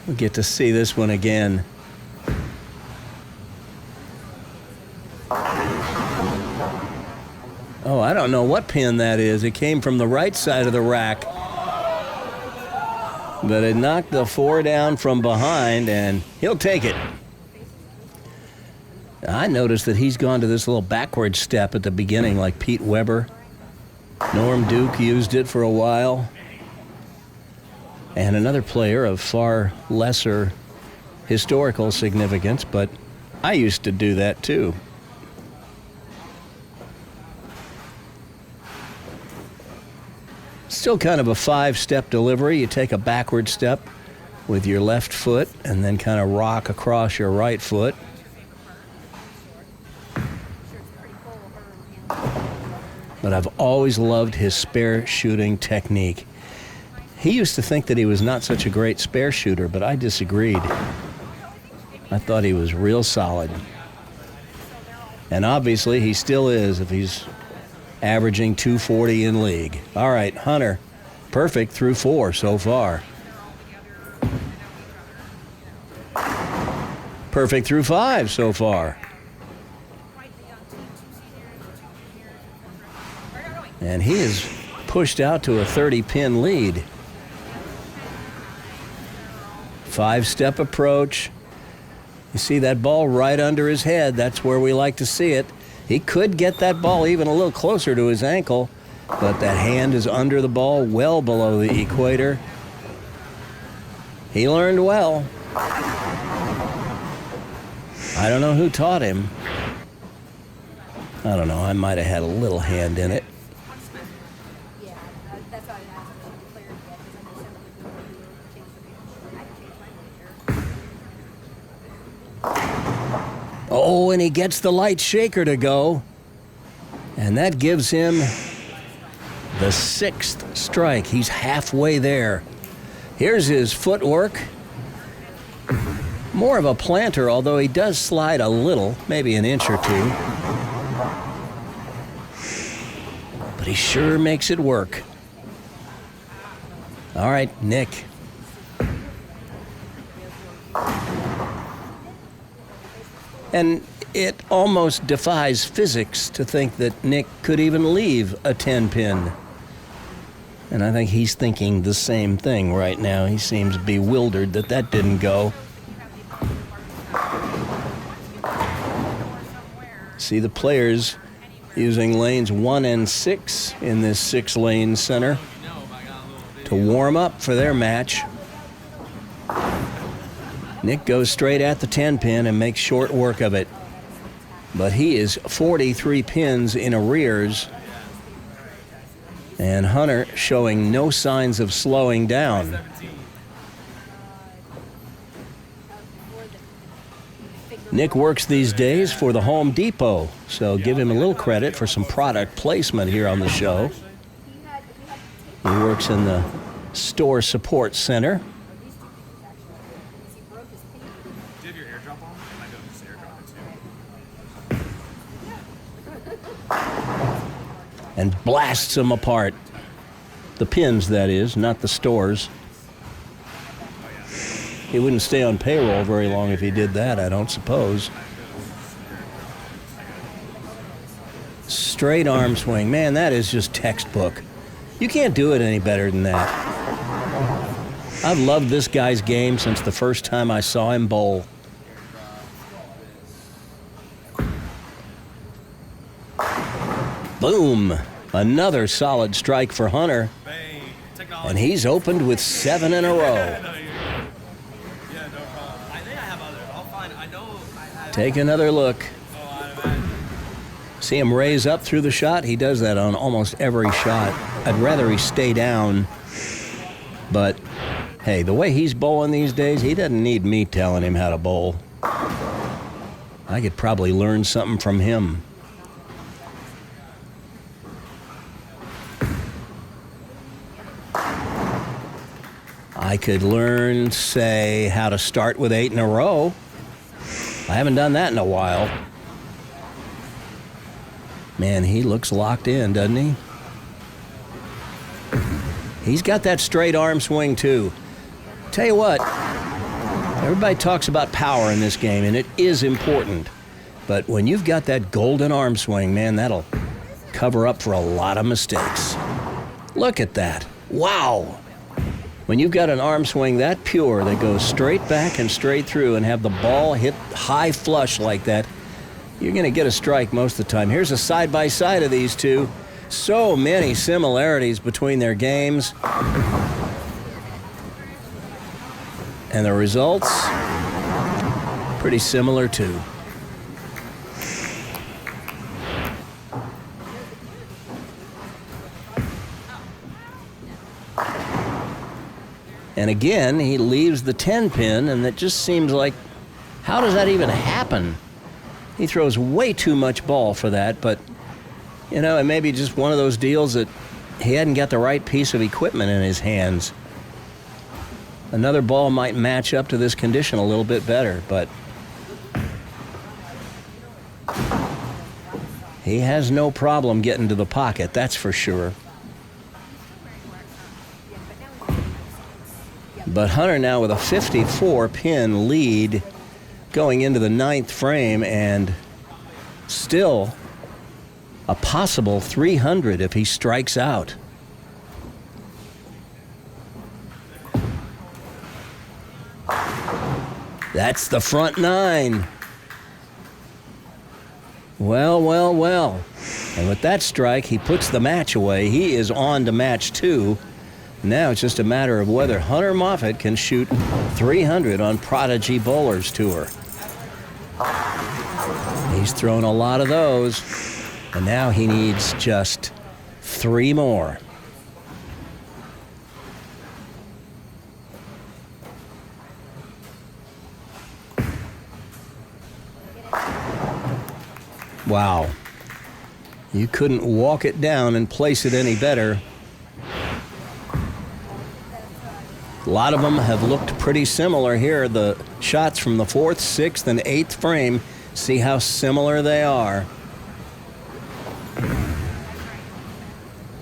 S2: We'll get to see this one again. Oh, I don't know what pin that is. It came from the right side of the rack. But it knocked the 4 down from behind, and he'll take it. I noticed that he's gone to this little backward step at the beginning like Pete Weber. Norm Duke used it for a while. And another player of far lesser historical significance, but I used to do that too. Still kind of a 5-step delivery. You take a backward step with your left foot and then kind of rock across your right foot. But I've always loved his spare shooting technique. He used to think that he was not such a great spare shooter, but I disagreed. I thought he was real solid. And obviously he still is if he's averaging 240 in league. All right, Hunter, perfect through 4 so far. Perfect through 5 so far. And he is pushed out to a 30-pin lead. 5-step approach. You see that ball right under his head. That's where we like to see it. He could get that ball even a little closer to his ankle, but that hand is under the ball, well below the equator. He learned well. I don't know who taught him. I don't know. I might have had a little hand in it. Oh, and he gets the light shaker to go. And that gives him the 6th strike. He's halfway there. Here's his footwork. More of a planter, although he does slide a little, maybe an inch or 2. But he sure makes it work. All right, Nick. And it almost defies physics to think that Nick could even leave a 10-pin. And I think he's thinking the same thing right now. He seems bewildered that that didn't go. See the players using lanes 1 and 6 in this 6-lane center to warm up for their match. Nick goes straight at the 10-pin and makes short work of it. But he is 43 pins in arrears. And Hunter showing no signs of slowing down. Nick works these days for the Home Depot, so give him a little credit for some product placement here on the show. He works in the store support center. And blasts them apart. The pins, that is, not the stores. He wouldn't stay on payroll very long if he did that, I don't suppose. Straight arm swing. Man, that is just textbook. You can't do it any better than that. I've loved this guy's game since the first time I saw him bowl. Boom! Another solid strike for Hunter. And he's opened with 7 in a row. Take another look. See him raise up through the shot? He does that on almost every shot. I'd rather he stay down. But, hey, the way he's bowling these days, he doesn't need me telling him how to bowl. I could probably learn something from him. I could learn, say, how to start with 8 in a row. I haven't done that in a while. Man, he looks locked in, doesn't he? He's got that straight arm swing, too. Tell you what, everybody talks about power in this game, and it is important. But when you've got that golden arm swing, man, that'll cover up for a lot of mistakes. Look at that. Wow. When you've got an arm swing that pure that goes straight back and straight through and have the ball hit high flush like that, you're going to get a strike most of the time. Here's a side-by-side of these two. So many similarities between their games. And the results, pretty similar too. And again, he leaves the 10 pin, and it just seems like, how does that even happen? He throws way too much ball for that, but, you know, it may be just one of those deals that he hadn't got the right piece of equipment in his hands. Another ball might match up to this condition a little bit better, but he has no problem getting to the pocket, that's for sure. But Hunter now with a 54-pin lead going into the 9th frame, and still a possible 300 if he strikes out. That's the front 9. Well, well, well. And with that strike, he puts the match away. He is on to match 2. Now it's just a matter of whether Hunter Moffitt can shoot 300 on Prodigy Bowlers Tour. He's thrown a lot of those, and now he needs just 3 more. Wow. You couldn't walk it down and place it any better. A lot of them have looked pretty similar here. The shots from the 4th, 6th, and 8th frame. See how similar they are.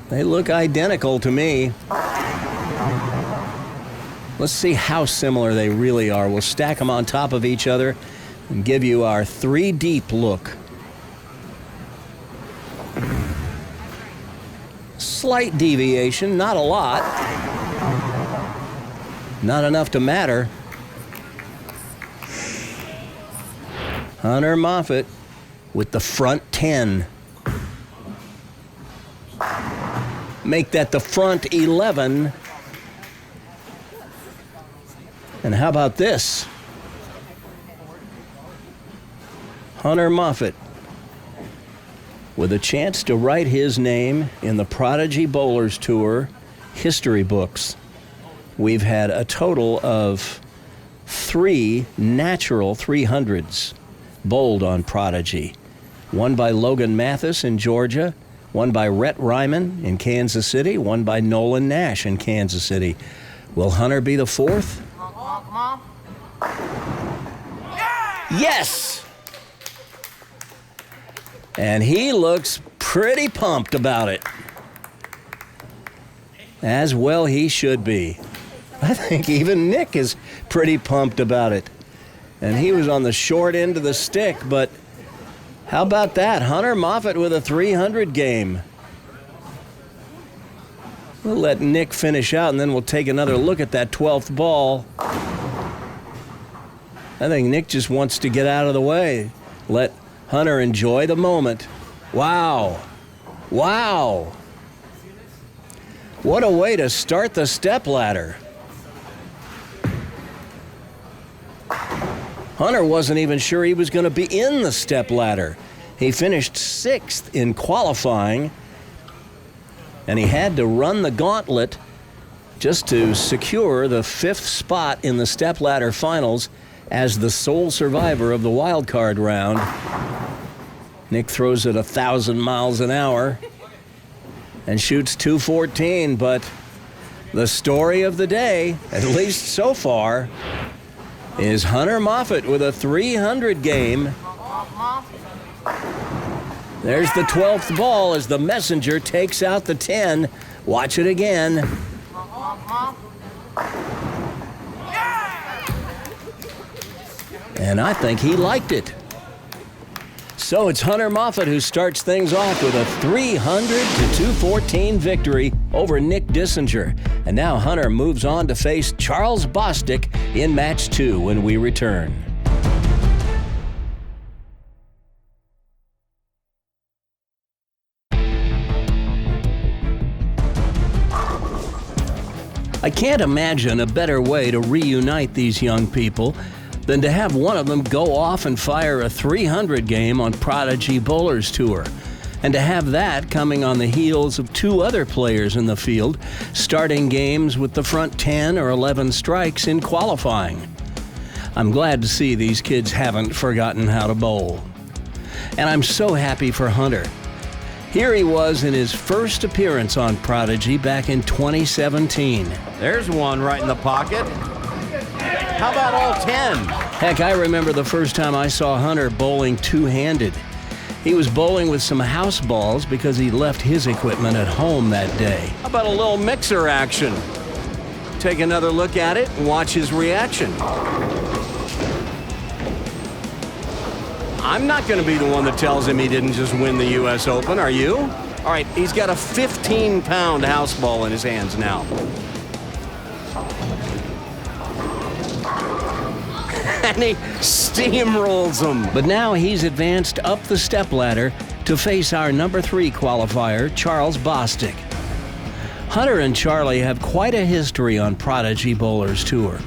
S2: They look identical to me. Let's see how similar they really are. We'll stack them on top of each other and give you our 3 deep look. Slight deviation, not a lot. Not enough to matter. Hunter Moffitt with the front 10. Make that the front 11. And how about this? Hunter Moffitt with a chance to write his name in the Prodigy Bowlers Tour history books. We've had a total of 3 natural 300s bowled on Prodigy. One by Logan Mathis in Georgia, one by Rhett Ryman in Kansas City, one by Nolan Nash in Kansas City. Will Hunter be the 4th?
S4: Come on.
S2: Yes! And he looks pretty pumped about it. As well he should be. I think even Nick is pretty pumped about it. And he was on the short end of the stick, but how about that? Hunter Moffitt with a 300 game. We'll let Nick finish out, and then we'll take another look at that 12th ball. I think Nick just wants to get out of the way. Let Hunter enjoy the moment. Wow. Wow. What a way to start the stepladder. Hunter wasn't even sure he was going to be in the stepladder. He finished 6th in qualifying, and he had to run the gauntlet just to secure the 5th spot in the stepladder finals as the sole survivor of the wild card round. Nick throws it 1,000 miles an hour and shoots 214, but the story of the day, at least so far, is Hunter Moffitt with a 300 game. There's the 12th ball as the messenger takes out the 10. Watch it again. And I think he liked it. So it's Hunter Moffett who starts things off with a 300-214 victory over Nick Dissinger. And now Hunter moves on to face Charles Bostic in match 2 when we return. I can't imagine a better way to reunite these young people than to have one of them go off and fire a 300 game on Prodigy Bowlers Tour, and to have that coming on the heels of 2 other players in the field starting games with the front 10 or 11 strikes in qualifying. I'm glad to see these kids haven't forgotten how to bowl. And I'm so happy for Hunter. Here he was in his first appearance on Prodigy back in 2017.
S3: There's one right in the pocket. How about all 10?
S2: Heck, I remember the first time I saw Hunter bowling two-handed. He was bowling with some house balls because he left his equipment at home that day.
S3: How about a little mixer action? Take another look at it and watch his reaction. I'm not going to be the one that tells him he didn't just win the U.S. Open, are you? All right, he's got a 15-pound house ball in his hands now. And he steamrolls him.
S2: But now he's advanced up the stepladder to face our number 3 qualifier, Charles Bostic. Hunter and Charlie have quite a history on Prodigy Bowlers Tour.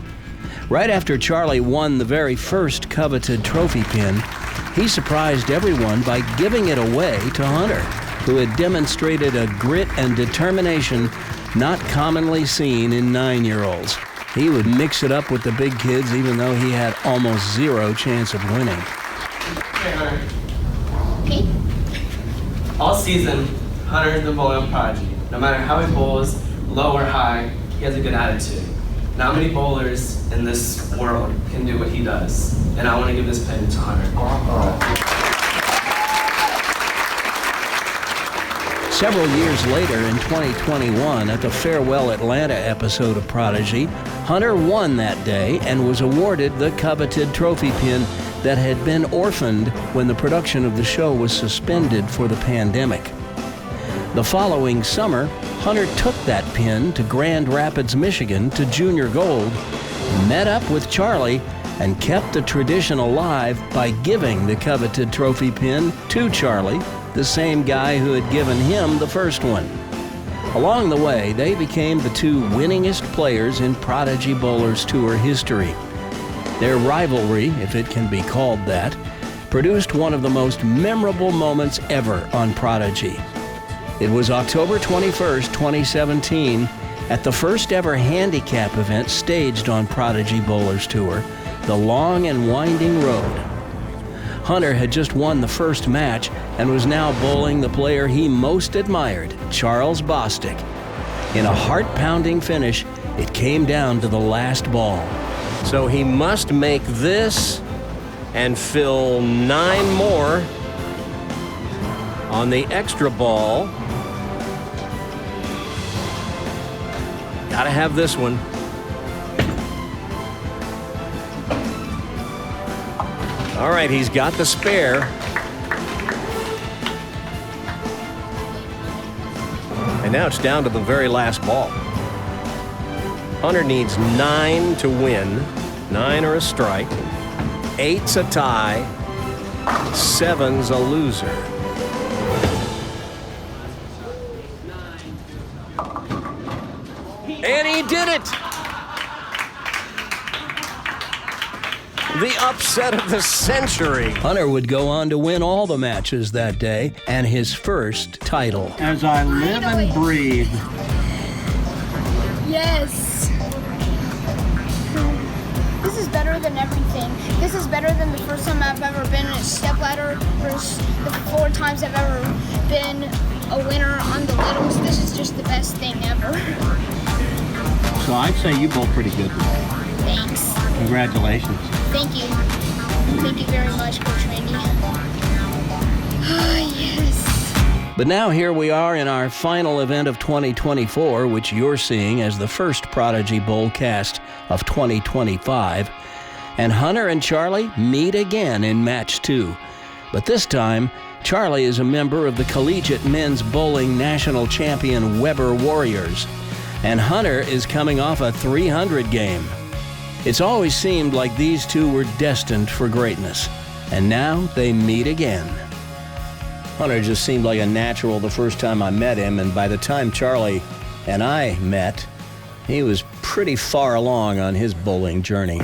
S2: Right after Charlie won the very first coveted trophy pin, he surprised everyone by giving it away to Hunter, who had demonstrated a grit and determination not commonly seen in 9-year-olds. He would mix it up with the big kids even though he had almost 0 chance of winning.
S4: Hey, Hunter. Hey. All season, Hunter's the bowling prodigy. No matter how he bowls, low or high, he has a good attitude. Not many bowlers in this world can do what he does. And I want to give this pin to Hunter.
S2: Several years later, in 2021, at the Farewell Atlanta episode of Prodigy, Hunter won that day and was awarded the coveted trophy pin that had been orphaned when the production of the show was suspended for the pandemic. The following summer, Hunter took that pin to Grand Rapids, Michigan to Junior Gold, met up with Charlie, and kept the tradition alive by giving the coveted trophy pin to Charlie, the same guy who had given him the first one. Along the way, they became the 2 winningest players in Prodigy Bowlers Tour history. Their rivalry, if it can be called that, produced one of the most memorable moments ever on Prodigy. It was October 21st, 2017, at the first ever handicap event staged on Prodigy Bowlers Tour, the Long and Winding Road. Hunter had just won the first match and was now bowling the player he most admired, Charles Bostic. In a heart-pounding finish, it came down to the last ball.
S3: So he must make this and fill 9 more on the extra ball. Gotta have this one. All right, he's got the spare. And now it's down to the very last ball. Hunter needs 9 to win. 9 or a strike. 8's a tie. 7's a loser. And he did it! The upset of the century.
S2: Hunter would go on to win all the matches that day and his first title.
S6: As I live and breathe.
S7: Yes. This is better than everything. This is better than the first time I've ever been in a stepladder versus the 4 times I've ever been a winner on the littles. This is just the best thing ever.
S6: So I'd say you bowl pretty good today.
S7: Thanks.
S6: Congratulations.
S7: Thank you. Thank you very much, Coach Randy. Yes.
S2: But now here we are in our final event of 2024, which you're seeing as the first Prodigy Bowlcast of 2025. And Hunter and Charlie meet again in match 2. But this time, Charlie is a member of the Collegiate Men's Bowling National Champion Weber Warriors, and Hunter is coming off a 300 game. It's always seemed like these two were destined for greatness, and now they meet again. Hunter just seemed like a natural the first time I met him, and by the time Charlie and I met, he was pretty far along on his bowling journey.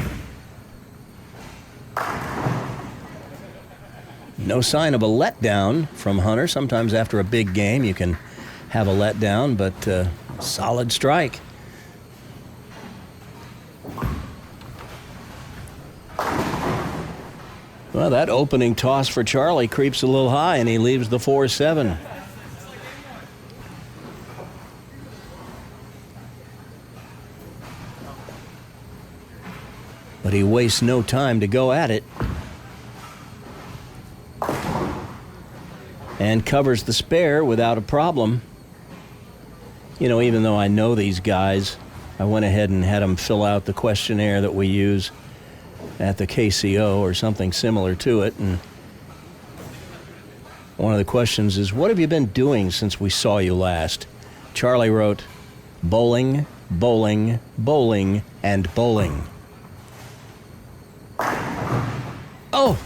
S2: No sign of a letdown from Hunter. Sometimes after a big game you can have a letdown, but solid strike. Well, that opening toss for Charlie creeps a little high, and he leaves the 4-7. But he wastes no time to go at it. And covers the spare without a problem. You know, even though I know these guys, I went ahead and had them fill out the questionnaire that we use at the KCO or something similar to it. And one of the questions is, what have you been doing since we saw you last? Charlie wrote, bowling, bowling, bowling, and bowling. Oh!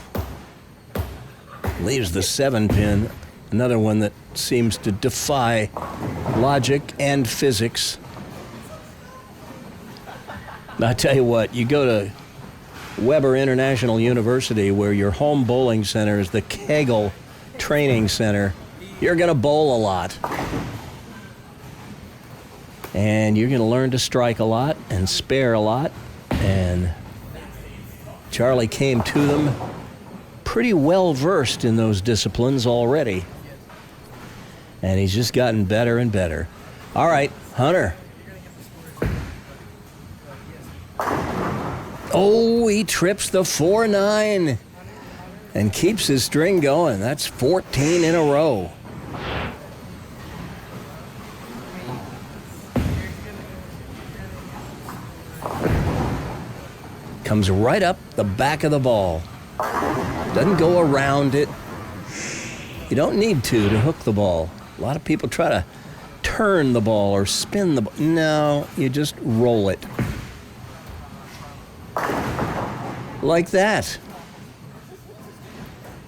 S2: Leaves the 7-pin. Another one that seems to defy logic and physics. I tell you what, you go to Weber International University, where your home bowling center is the Kegel Training Center, you're going to bowl a lot. And you're going to learn to strike a lot and spare a lot. And Charlie came to them pretty well versed in those disciplines already. And he's just gotten better and better. All right, Hunter. Oh, he trips the 4-9 and keeps his string going. That's 14 in a row. Comes right up the back of the ball. Doesn't go around it. You don't need to hook the ball. A lot of people try to turn the ball or spin the ball. No, you just roll it. Like that.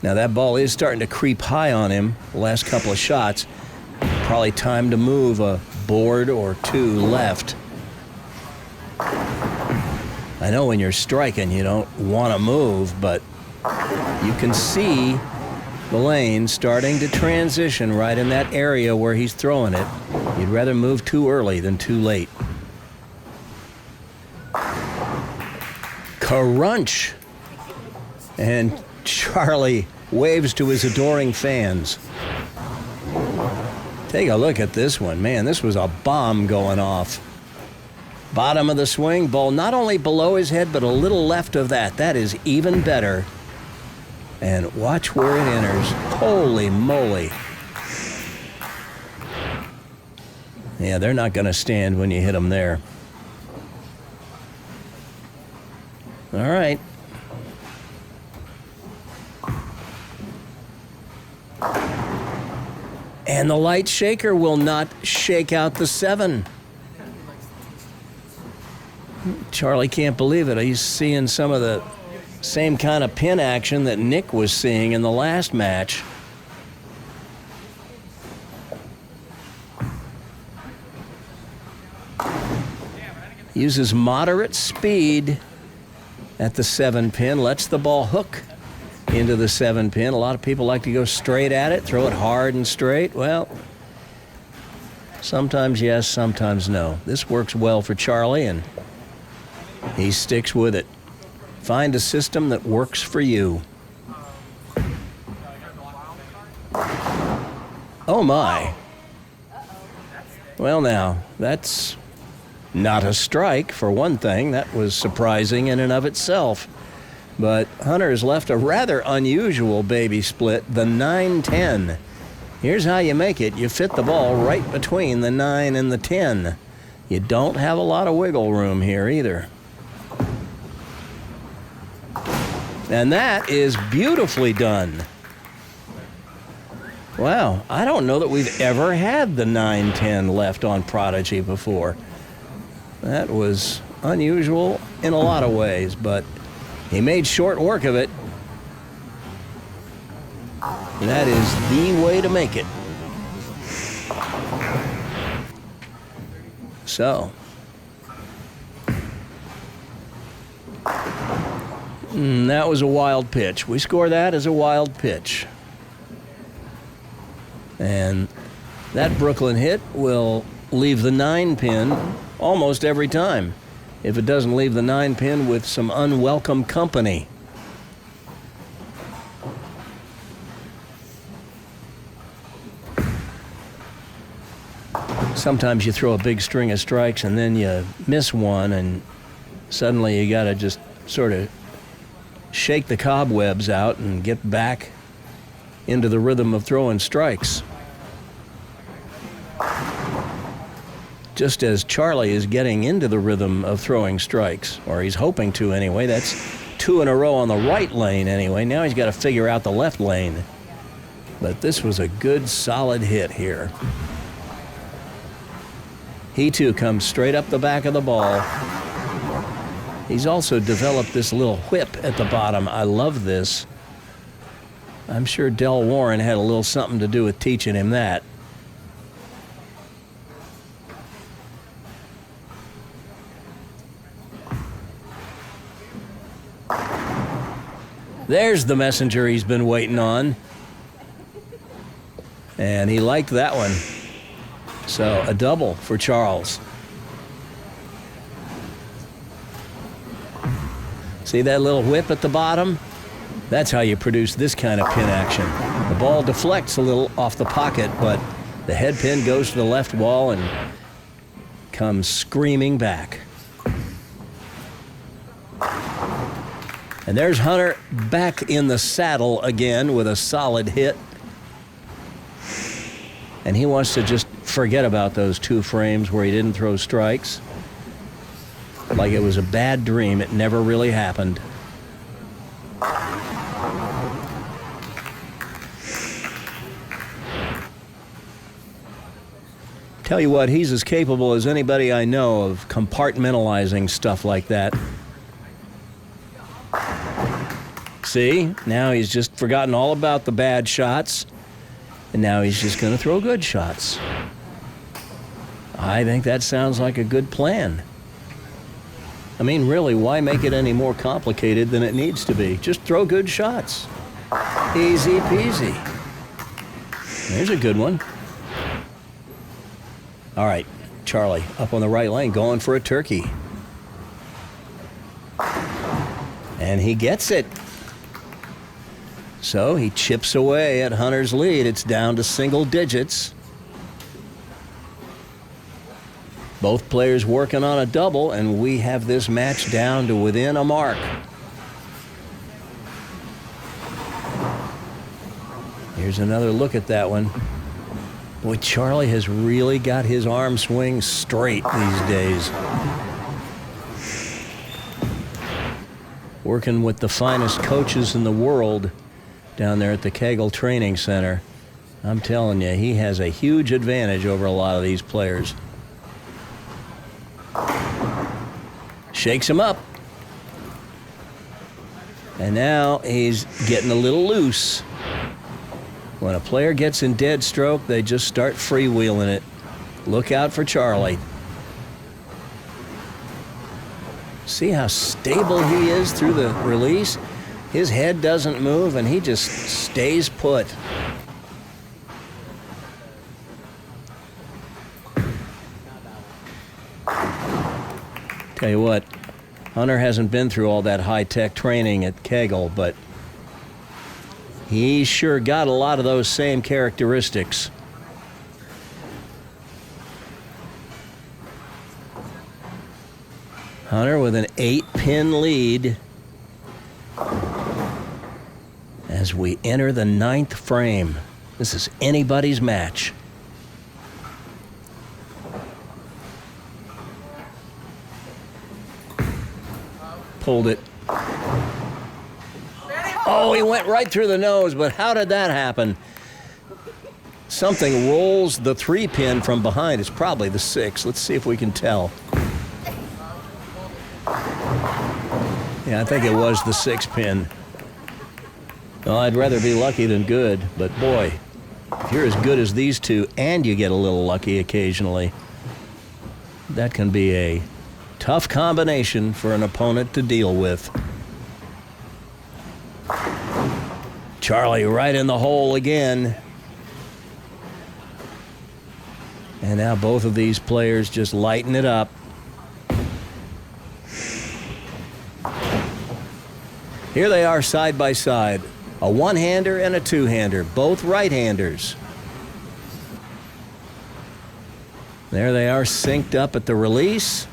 S2: Now that ball is starting to creep high on him the last couple of shots. Probably time to move a board or two left. I know when you're striking you don't want to move, but you can see the lane starting to transition right in that area where he's throwing it. You'd rather move too early than too late. Crunch. And Charlie waves to his adoring fans. Take a look at this one. Man, this was a bomb going off. Bottom of the swing, ball not only below his head, but a little left of that. That is even better. And watch where it enters. Holy moly. Yeah, they're not going to stand when you hit them there. All right. And the light shaker will not shake out the 7. Charlie can't believe it. He's seeing some of the same kind of pin action that Nick was seeing in the last match. Uses moderate speed at the 7-pin, lets the ball hook into the 7-pin. A lot of people like to go straight at it, throw it hard and straight. Well, sometimes yes, sometimes no. This works well for Charlie, and he sticks with it. Find a system that works for you. Oh my. Well now, that's not a strike for one thing. That was surprising in and of itself. But Hunter has left a rather unusual baby split, the 9-10. Here's how you make it. You fit the ball right between the 9 and the 10. You don't have a lot of wiggle room here either. And that is beautifully done. Wow, I don't know that we've ever had the 9-10 left on Prodigy before. That was unusual in a lot of ways, but he made short work of it. And that is the way to make it. So. That was a wild pitch. We score that as a wild pitch. And that Brooklyn hit will leave the 9 pin almost every time, if it doesn't leave the 9 pin with some unwelcome company. Sometimes you throw a big string of strikes and then you miss one, and suddenly you got to just sort of shake the cobwebs out and get back into the rhythm of throwing strikes. Just as Charlie is getting into the rhythm of throwing strikes, or he's hoping to anyway. That's 2 in a row on the right lane anyway. Now he's got to figure out the left lane. But this was a good, solid hit here. He too comes straight up the back of the ball. He's also developed this little whip at the bottom. I love this. I'm sure Del Warren had a little something to do with teaching him that. There's the messenger he's been waiting on. And he liked that one. So a double for Charles. See that little whip at the bottom? That's how you produce this kind of pin action. The ball deflects a little off the pocket, but the head pin goes to the left wall and comes screaming back. And there's Hunter back in the saddle again with a solid hit. And he wants to just forget about those 2 frames where he didn't throw strikes. Like it was a bad dream. It never really happened. Tell you what, he's as capable as anybody I know of compartmentalizing stuff like that. See, now he's just forgotten all about the bad shots, and now he's just going to throw good shots. I think that sounds like a good plan. I mean, really, why make it any more complicated than it needs to be? Just throw good shots. Easy peasy. There's a good one. All right, Charlie, up on the right lane, going for a turkey. And he gets it. So he chips away at Hunter's lead. It's down to single digits. Both players working on a double, and we have this match down to within a mark. Here's another look at that one. Boy, Charlie has really got his arm swing straight these days. Working with the finest coaches in the world down there at the Kegel Training Center. I'm telling you, he has a huge advantage over a lot of these players. Shakes him up. And now he's getting a little loose. When a player gets in dead stroke, they just start freewheeling it. Look out for Charlie. See how stable he is through the release? His head doesn't move, and he just stays put. Tell you what, Hunter hasn't been through all that high-tech training at Kegel, but he sure got a lot of those same characteristics. Hunter with an 8-pin lead. as we enter the 9th frame. This is anybody's match. Pulled it. Oh, he went right through the nose, but how did that happen? Something rolls the 3-pin from behind. It's probably the 6. Let's see if we can tell. Yeah, I think it was the 6-pin. Well, I'd rather be lucky than good, but boy, if you're as good as these two and you get a little lucky occasionally, that can be a tough combination for an opponent to deal with. Charlie right in the hole again. And now both of these players just lighten it up. Here they are side by side. A one-hander and a two-hander, both right-handers. There they are synced up at the release.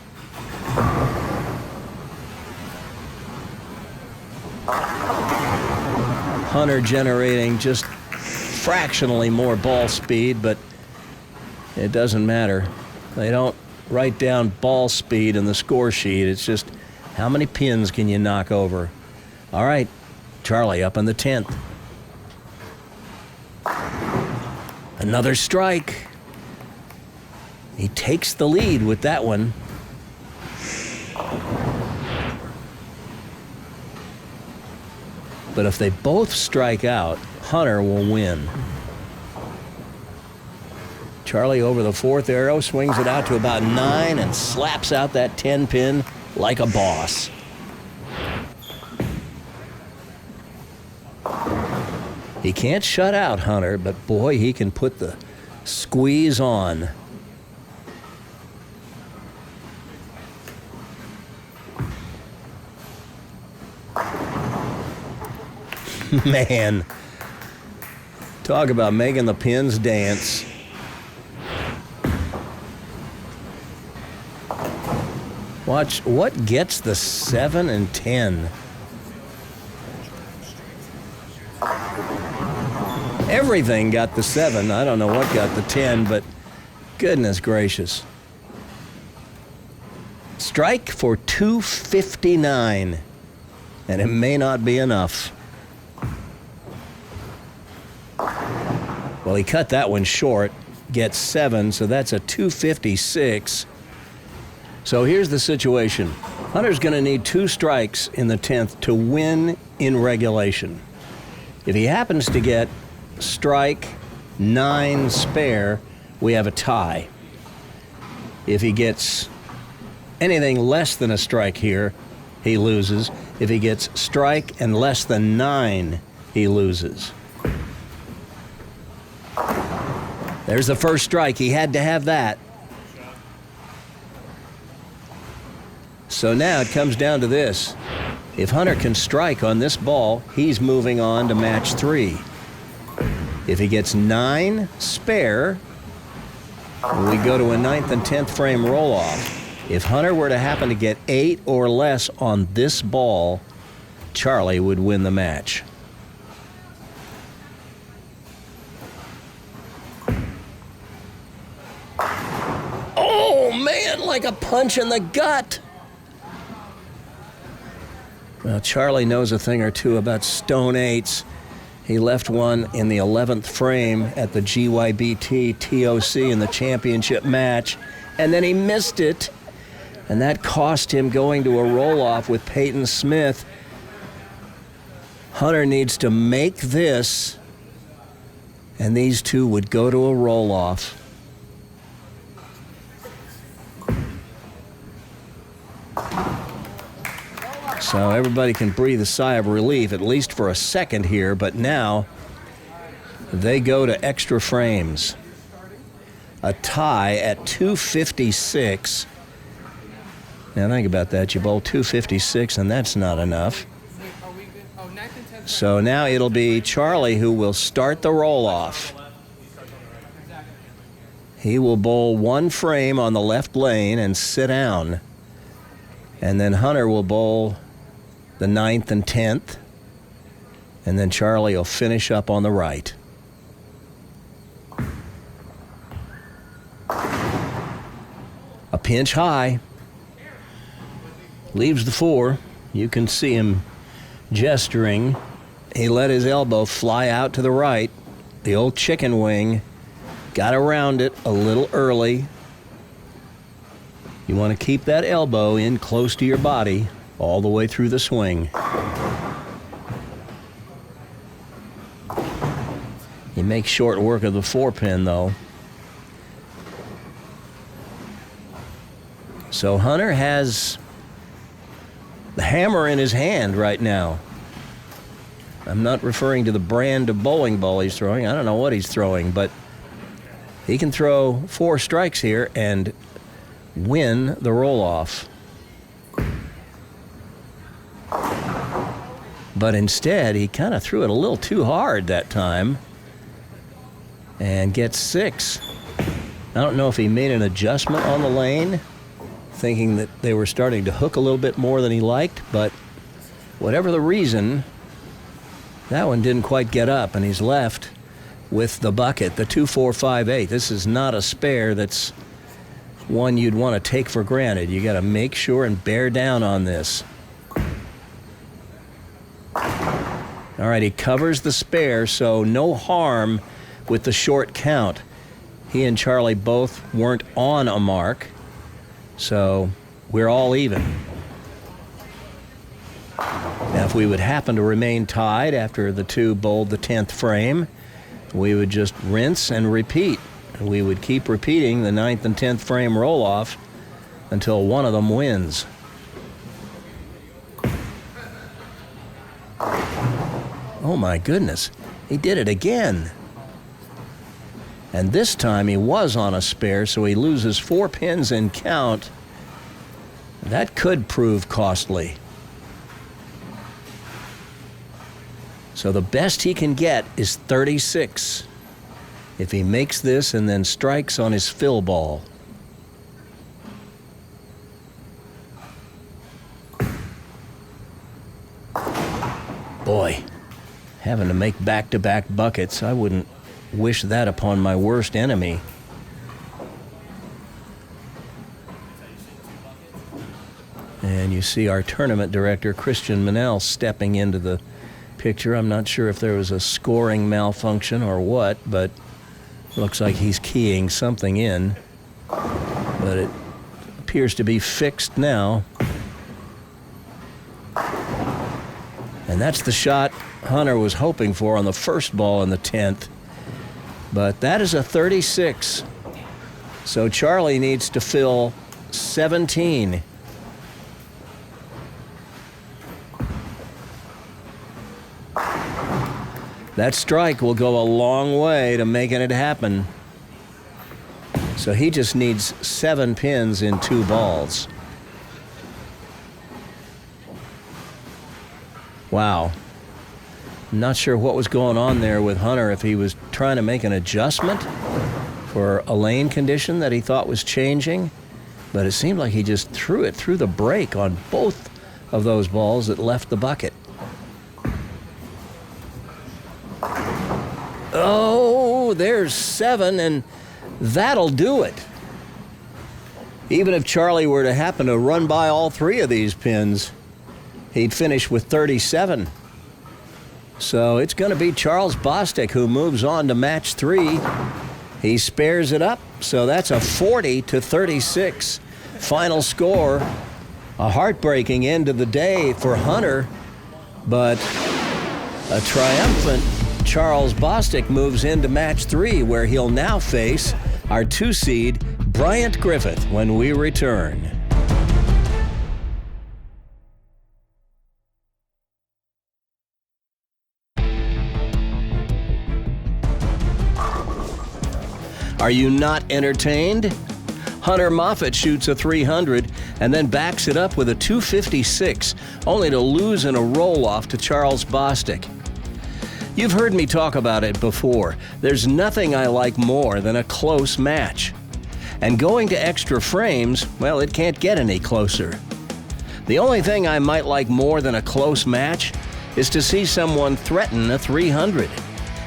S2: Hunter generating just fractionally more ball speed, but it doesn't matter. They don't write down ball speed in the score sheet. It's just how many pins can you knock over. All right, Charlie up in the 10th. Another strike. He takes the lead with that one. But if they both strike out, Hunter will win. Charlie over the 4th arrow, swings it out to about 9 and slaps out that 10-pin like a boss. He can't shut out Hunter, but boy, he can put the squeeze on. Man, talk about making the pins dance. Watch what gets the 7 and 10. Everything got the 7. I don't know what got the 10, but goodness gracious. Strike for 259, and it may not be enough. Well, he cut that one short, gets 7, so that's a 256. So here's the situation. Hunter's going to need 2 strikes in the 10th to win in regulation. If he happens to get strike 9 spare, we have a tie. If he gets anything less than a strike here, he loses. If he gets strike and less than 9, he loses. There's the first strike. He had to have that. So now it comes down to this. If Hunter can strike on this ball, he's moving on to match 3. If he gets 9 spare, we go to a 9th and 10th frame roll-off. If Hunter were to happen to get 8 or less on this ball, Charlie would win the match. Oh, man, like a punch in the gut. Well, Charlie knows a thing or two about stone 8s. He left one in the 11th frame at the GYBT TOC in the championship match, and then he missed it, and that cost him going to a roll-off with Peyton Smith. Hunter needs to make this, and these two would go to a roll-off. So everybody can breathe a sigh of relief, at least for a second here, but now they go to extra frames. A tie at 256. Now think about that. You bowl 256, and that's not enough. So now it'll be Charlie who will start the roll-off. He will bowl 1 frame on the left lane and sit down. And then Hunter will bowl the 9th and 10th. And then Charlie will finish up on the right. A pinch high. Leaves the 4. You can see him gesturing. He let his elbow fly out to the right. The old chicken wing. Got around it a little early. You want to keep that elbow in close to your body all the way through the swing. He makes short work of the 4-pin, though. So Hunter has the hammer in his hand right now. I'm not referring to the brand of bowling ball he's throwing. I don't know what he's throwing, but he can throw 4 strikes here and win the roll-off. But instead, he kind of threw it a little too hard that time and gets 6. I don't know if he made an adjustment on the lane, thinking that they were starting to hook a little bit more than he liked, but whatever the reason, that one didn't quite get up, and he's left with the bucket, the 2-4-5-8. This is not a spare that's one you'd want to take for granted. You got to make sure and bear down on this. All right, he covers the spare, so no harm with the short count. He and Charlie both weren't on a mark, so we're all even. Now, if we would happen to remain tied after the 2 bowled the 10th frame, we would just rinse and repeat. We would keep repeating the 9th and 10th frame roll-off until one of them wins. Oh my goodness, he did it again. And this time he was on a spare, so he loses 4 pins in count. That could prove costly. So the best he can get is 36. If he makes this and then strikes on his fill ball. Boy, having to make back-to-back buckets, I wouldn't wish that upon my worst enemy. And you see our tournament director, Christian Manel, stepping into the picture. I'm not sure if there was a scoring malfunction or what, but looks like he's keying something in. But it appears to be fixed now. And that's the shot Hunter was hoping for on the first ball in the 10th. But that is a 36. So Charlie needs to fill 17. That strike will go a long way to making it happen. So he just needs 7 pins in 2 balls. Wow. I'm not sure what was going on there with Hunter, if he was trying to make an adjustment for a lane condition that he thought was changing, but it seemed like he just threw it through the break on both of those balls that left the bucket. Oh, there's 7, and that'll do it. Even if Charlie were to happen to run by all 3 of these pins, he'd finish with 37. So it's going to be Charles Bostic who moves on to match 3. He spares it up, so that's a 40-36 final score. A heartbreaking end of the day for Hunter, but a triumphant Charles Bostic moves into match 3, where he'll now face our 2-seed Bryant Griffith when we return. Are you not entertained? Hunter Moffett shoots a 300 and then backs it up with a 256, only to lose in a roll-off to Charles Bostic. You've heard me talk about it before. There's nothing I like more than a close match. And going to extra frames, well, it can't get any closer. The only thing I might like more than a close match is to see someone threaten a 300.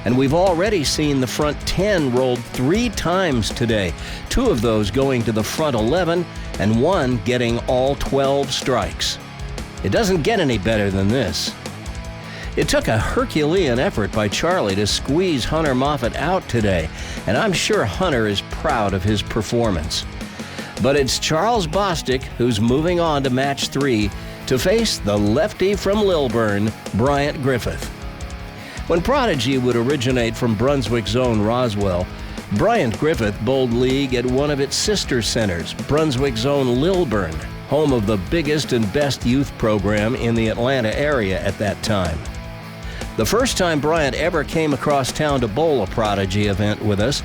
S2: And we've already seen the front 10 rolled 3 times today, 2 of those going to the front 11 and 1 getting all 12 strikes. It doesn't get any better than this. It took a Herculean effort by Charlie to squeeze Hunter Moffett out today, and I'm sure Hunter is proud of his performance. But it's Charles Bostic who's moving on to match 3 to face the lefty from Lilburn, Bryant Griffith. When Prodigy would originate from Brunswick's own Roswell, Bryant Griffith bowled league at one of its sister centers, Brunswick's own Lilburn, home of the biggest and best youth program in the Atlanta area at that time. The first time Bryant ever came across town to bowl a Prodigy event with us,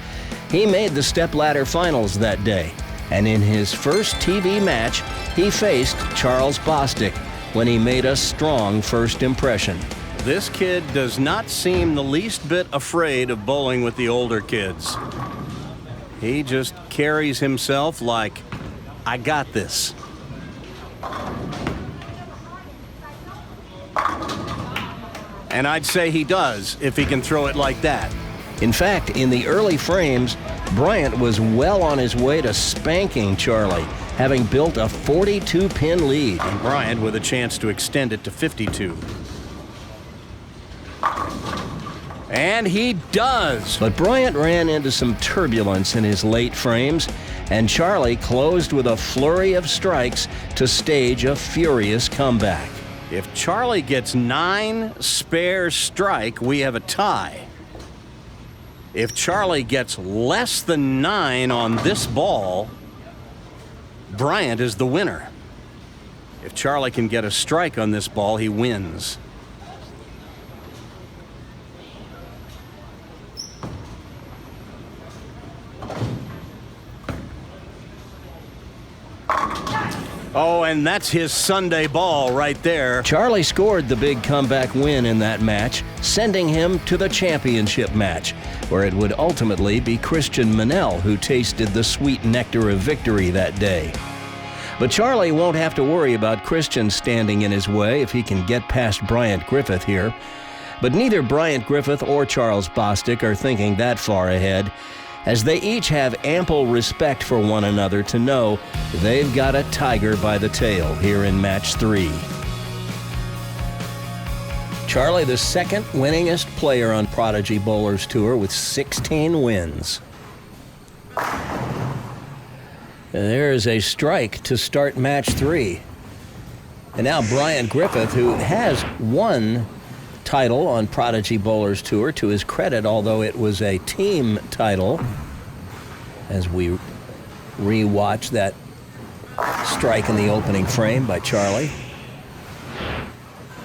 S2: he made the stepladder finals that day. And in his first TV match, he faced Charles Bostic when he made a strong first impression.
S3: This kid does not seem the least bit afraid of bowling with the older kids. He just carries himself like, I got this. And I'd say he does if he can throw it like that.
S2: In fact, in the early frames, Bryant was well on his way to spanking Charlie, having built a 42-pin lead.
S3: And Bryant with a chance to extend it to 52. And he does!
S2: But Bryant ran into some turbulence in his late frames, and Charlie closed with a flurry of strikes to stage a furious comeback.
S3: If Charlie gets 9 spare strike, we have a tie. If Charlie gets less than 9 on this ball, Bryant is the winner. If Charlie can get a strike on this ball, he wins. Oh, and that's his Sunday ball right there.
S2: Charlie scored the big comeback win in that match, sending him to the championship match, where it would ultimately be Christian Manel who tasted the sweet nectar of victory that day. But Charlie won't have to worry about Christian standing in his way if he can get past Bryant Griffith here. But neither Bryant Griffith or Charles Bostic are thinking that far ahead, as they each have ample respect for one another to know they've got a tiger by the tail here in match 3. Charlie, the second winningest player on Prodigy Bowlers Tour with 16 wins. There is a strike to start match 3. And now Bryant Griffith, who has one title on Prodigy Bowlers Tour, to his credit, although it was a team title, as we re-watch that strike in the opening frame by Charlie.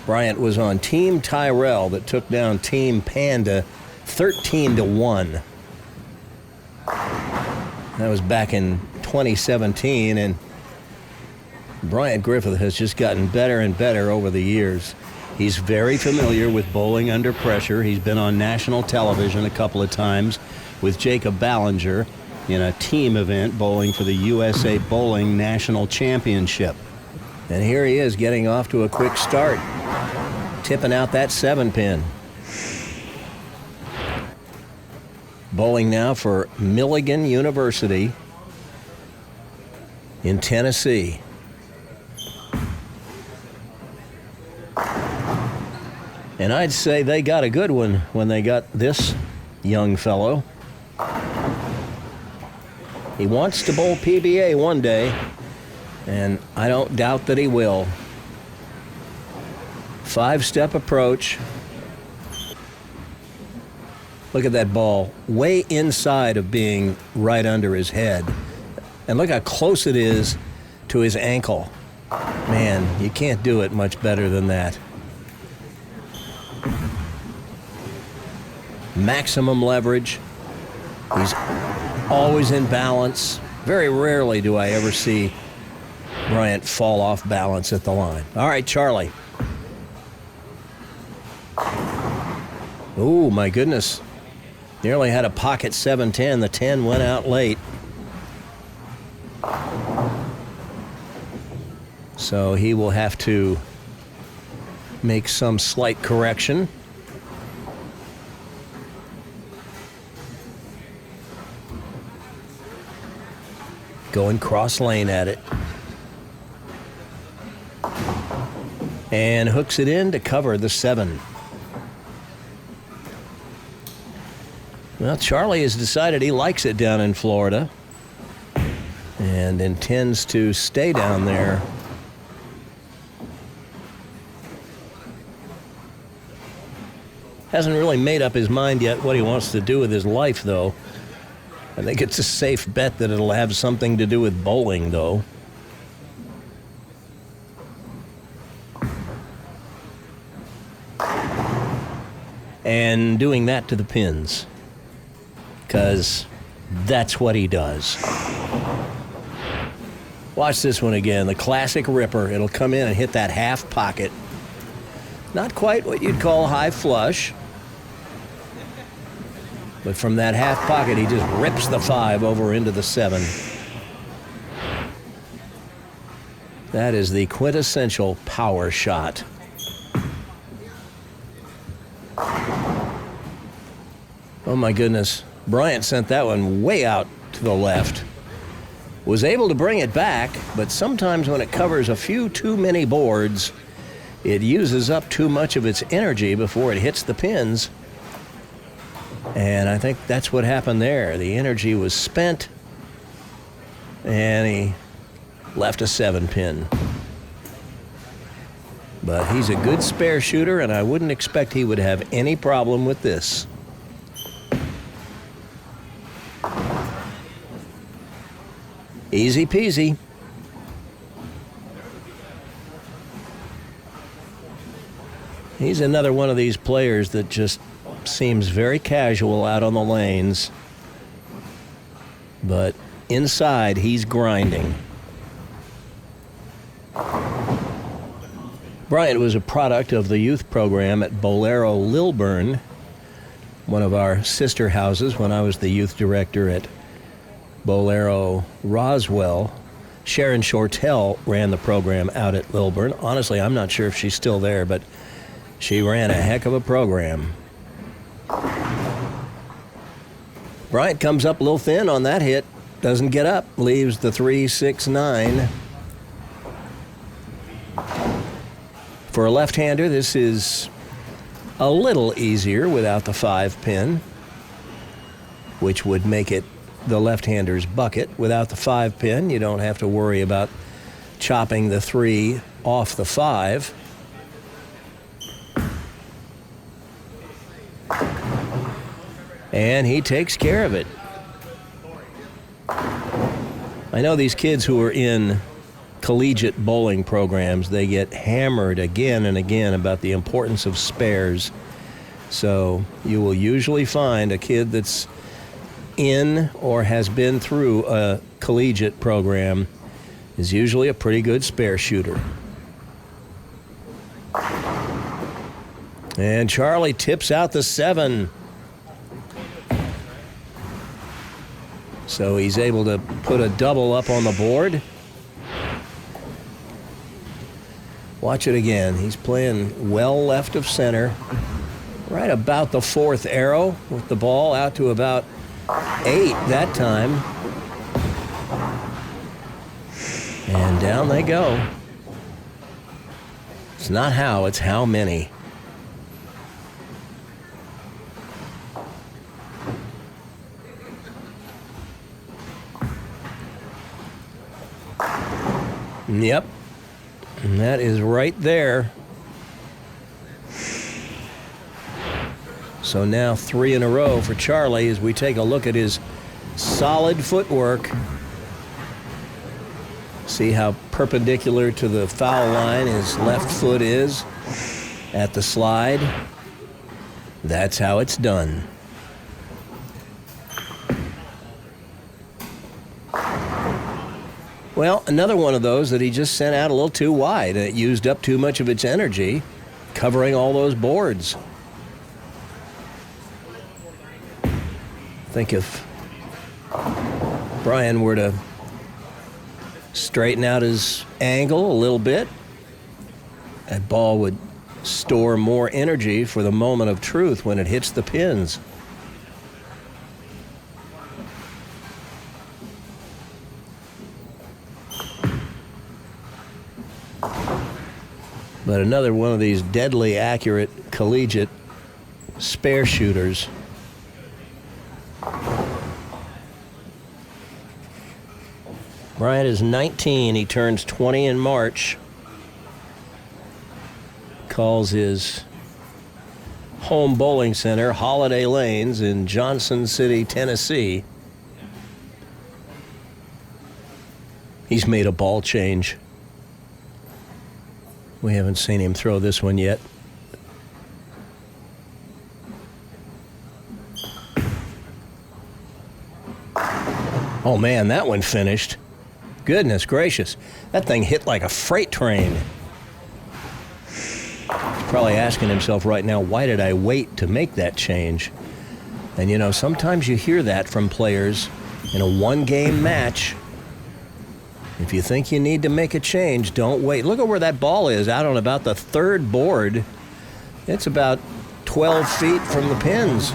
S2: Bryant was on Team Tyrell that took down Team Panda 13-1. That was back in 2017, and Bryant Griffith has just gotten better and better over the years. He's very familiar with bowling under pressure. He's been on national television a couple of times with Jacob Ballinger in a team event bowling for the USA Bowling National Championship. And here he is getting off to a quick start, tipping out that 7-pin. Bowling now for Milligan University in Tennessee. And I'd say they got a good one when they got this young fellow. He wants to bowl PBA one day, and I don't doubt that he will. 5-step approach. Look at that ball, way inside of being right under his head. And look how close it is to his ankle. Man, you can't do it much better than that. Maximum leverage. He's always in balance. Very rarely do I ever see Bryant fall off balance at the line. All right, Charlie. Oh, my goodness. Nearly had a pocket 7-10. The 10 went out late. So he will have to
S3: make some slight correction. Going cross lane at it. And hooks it in to cover the 7. Well, Charlie has decided he likes it down in Florida and intends to stay down there. Hasn't really made up his mind yet what he wants to do with his life, though. I think it's a safe bet that it'll have something to do with bowling, though. And doing that to the pins, because that's what he does. Watch this one again, the classic ripper. It'll come in and hit that half pocket. Not quite what you'd call high flush, but from that half pocket, he just rips the 5 over into the 7. That is the quintessential power shot. Oh my goodness. Bryant sent that one way out to the left. Was able to bring it back, but sometimes when it covers a few too many boards, it uses up too much of its energy before it hits the pins. And I think that's what happened there. The energy was spent, and he left a 7 pin. But he's a good spare shooter, and I wouldn't expect he would have any problem with this. Easy peasy. He's another one of these players that just seems very casual out on the lanes, but inside he's grinding. Bryant was a product of the youth program at Bolero Lilburn, one of our sister houses when I was the youth director at Bolero Roswell. Sharon Shortell ran the program out at Lilburn. Honestly, I'm not sure if she's still there, but she ran a heck of a program. Bryant comes up a little thin on that hit. Doesn't get up. Leaves the 3-6-9. For a left-hander, this is a little easier without the 5 pin, which would make it the left-hander's bucket. Without the 5 pin, you don't have to worry about chopping the 3 off the 5. And he takes care of it. I know these kids who are in collegiate bowling programs, they get hammered again and again about the importance of spares. So you will usually find a kid that's in or has been through a collegiate program is usually a pretty good spare shooter. And Charlie tips out the 7. So he's able to put a double up on the board. Watch it again. He's playing well left of center. Right about the 4th arrow with the ball out to about 8 that time. And down they go. It's not how, it's how many. Yep, and that is right there. So now 3 in a row for Charlie as we take a look at his solid footwork. See how perpendicular to the foul line his left foot is at the slide. That's how it's done. Well, another one of those that he just sent out a little too wide, and it used up too much of its energy covering all those boards. I think if Brian were to straighten out his angle a little bit, that ball would
S2: store more energy for the moment of truth when it hits the pins. But another one of these deadly accurate collegiate spare shooters. Bryant is 19. He turns 20 in March. Calls his home bowling center Holiday Lanes in Johnson City, Tennessee. He's made a ball change. We haven't seen him throw this one yet. Oh man, that one finished. Goodness gracious. That thing hit like a freight train. He's probably asking himself right now, why did I wait to make that change? And you know, sometimes you hear that from players in a one-game match. If you think you need to make a change, don't wait. Look at where that ball is, out on about the third board. It's about 12 feet from the pins.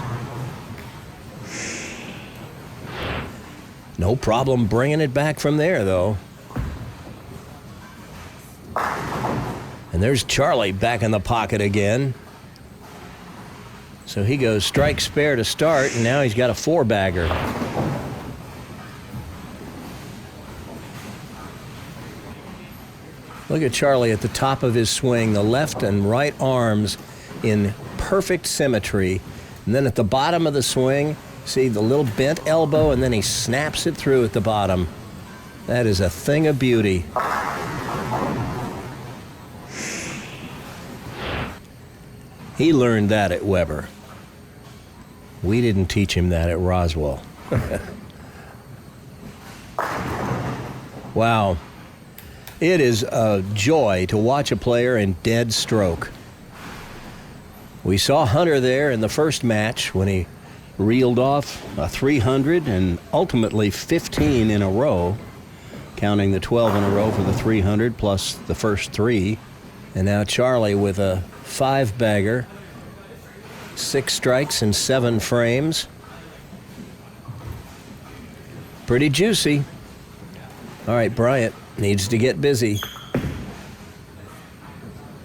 S2: No problem bringing it back from there, though. And there's Charlie back in the pocket again. So he goes strike spare to start, and now he's got a four-bagger. Look at Charlie at the top of his swing, the left and right arms in perfect symmetry. And then at the bottom of the swing, see the little bent elbow, and then he snaps it through at the bottom. That is a thing of beauty. He learned that at Weber. We didn't teach him that at Roswell. Wow. It is a joy to watch a player in dead stroke. We saw Hunter there in the first match when he reeled off a 300 and ultimately 15 in a row, counting the 12 in a row for the 300 plus the first three. And now Charlie with a five-bagger, 6 strikes and 7 frames. Pretty juicy. All right, Bryant needs to get busy.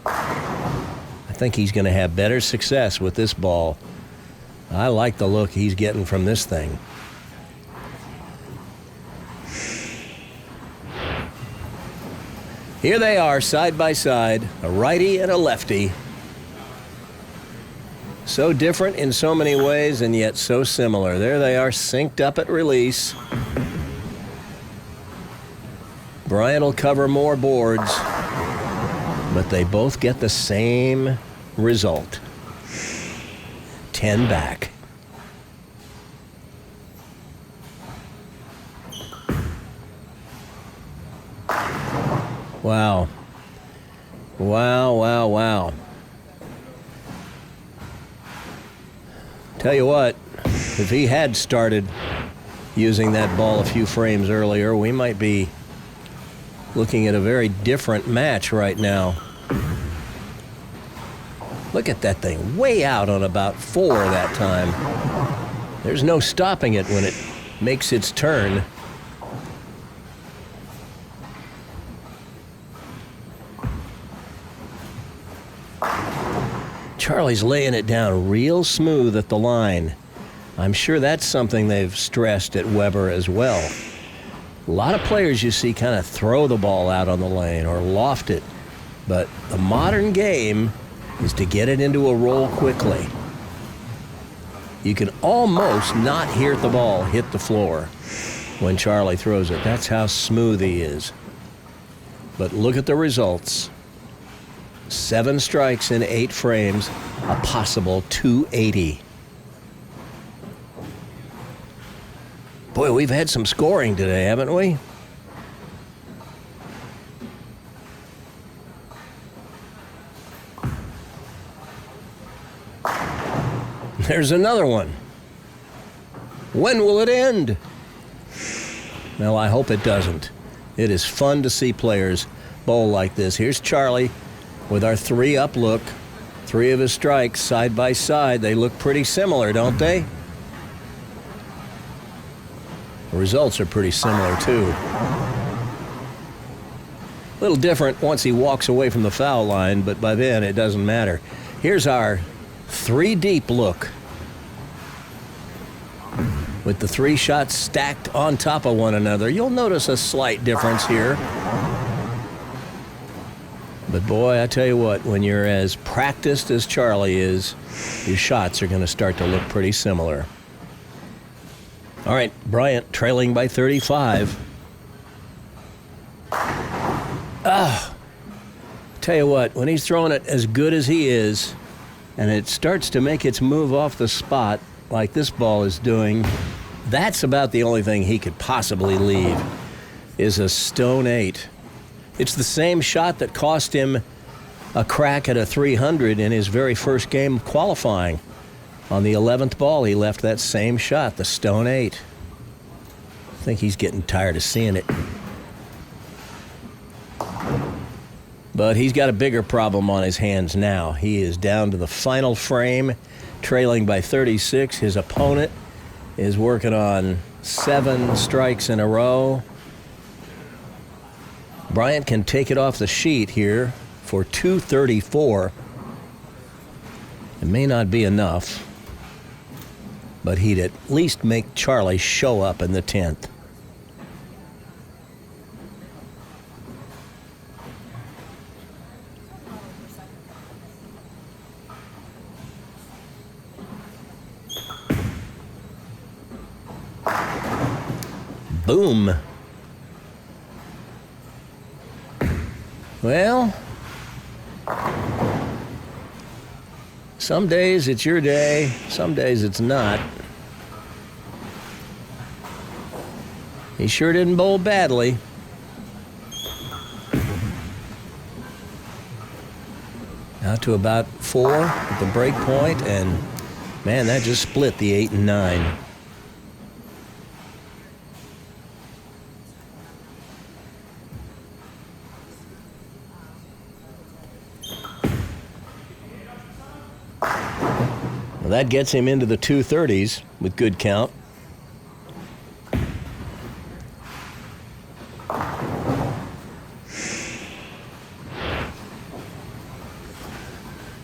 S2: I think he's going to have better success with this ball. I like the look he's getting from this thing. Here they are, side by side, a righty and a lefty. So different in so many ways and yet so similar. There they are, synced up at release. Bryant will cover more boards, but they both get the same result. 10 back. Wow. Wow, wow, wow. Tell you what, if he had started using that ball a few frames earlier, we might be looking at a very different match right now. Look at that thing, way out on about 4 that time. There's no stopping it when it makes its turn. Charlie's laying it down real smooth at the line. I'm sure that's something they've stressed at Weber as well. A lot of players you see kind of throw the ball out on the lane or loft it, but the modern game is to get it into a roll quickly. You can almost not hear the ball hit the floor when Charlie throws it. That's how smooth he is. But look at the results. 7 strikes in 8 frames, a possible 280. Boy, we've had some scoring today, haven't we? There's another one. When will it end? Well, I hope it doesn't. It is fun to see players bowl like this. Here's Charlie with our 3-up look. Three of his strikes side by side. They look pretty similar, don't they? The results are pretty similar, too. A little different once he walks away from the foul line, but by then it doesn't matter. Here's our three deep look, with the three shots stacked on top of one another. You'll notice a slight difference here. But boy, I tell you what, when you're as practiced as Charlie is, your shots are going to start to look pretty similar. All right, Bryant trailing by 35. Tell you what, when he's throwing it as good as he is, and it starts to make its move off the spot like this ball is doing, that's about the only thing he could possibly leave, is a stone 8. It's the same shot that cost him a crack at a 300 in his very first game qualifying. On the 11th ball, he left that same shot, the stone 8. I think he's getting tired of seeing it. But he's got a bigger problem on his hands now. He is down to the final frame, trailing by 36. His opponent is working on 7 strikes in a row. Bryant can take it off the sheet here for 234. It may not be enough, but he'd at least make Charlie show up in the 10th. Boom. Well, some days it's your day, some days it's not. He sure didn't bowl badly. Out to about 4 at the break point, and man, that just split the 8 and 9. That gets him into the 230s with good count.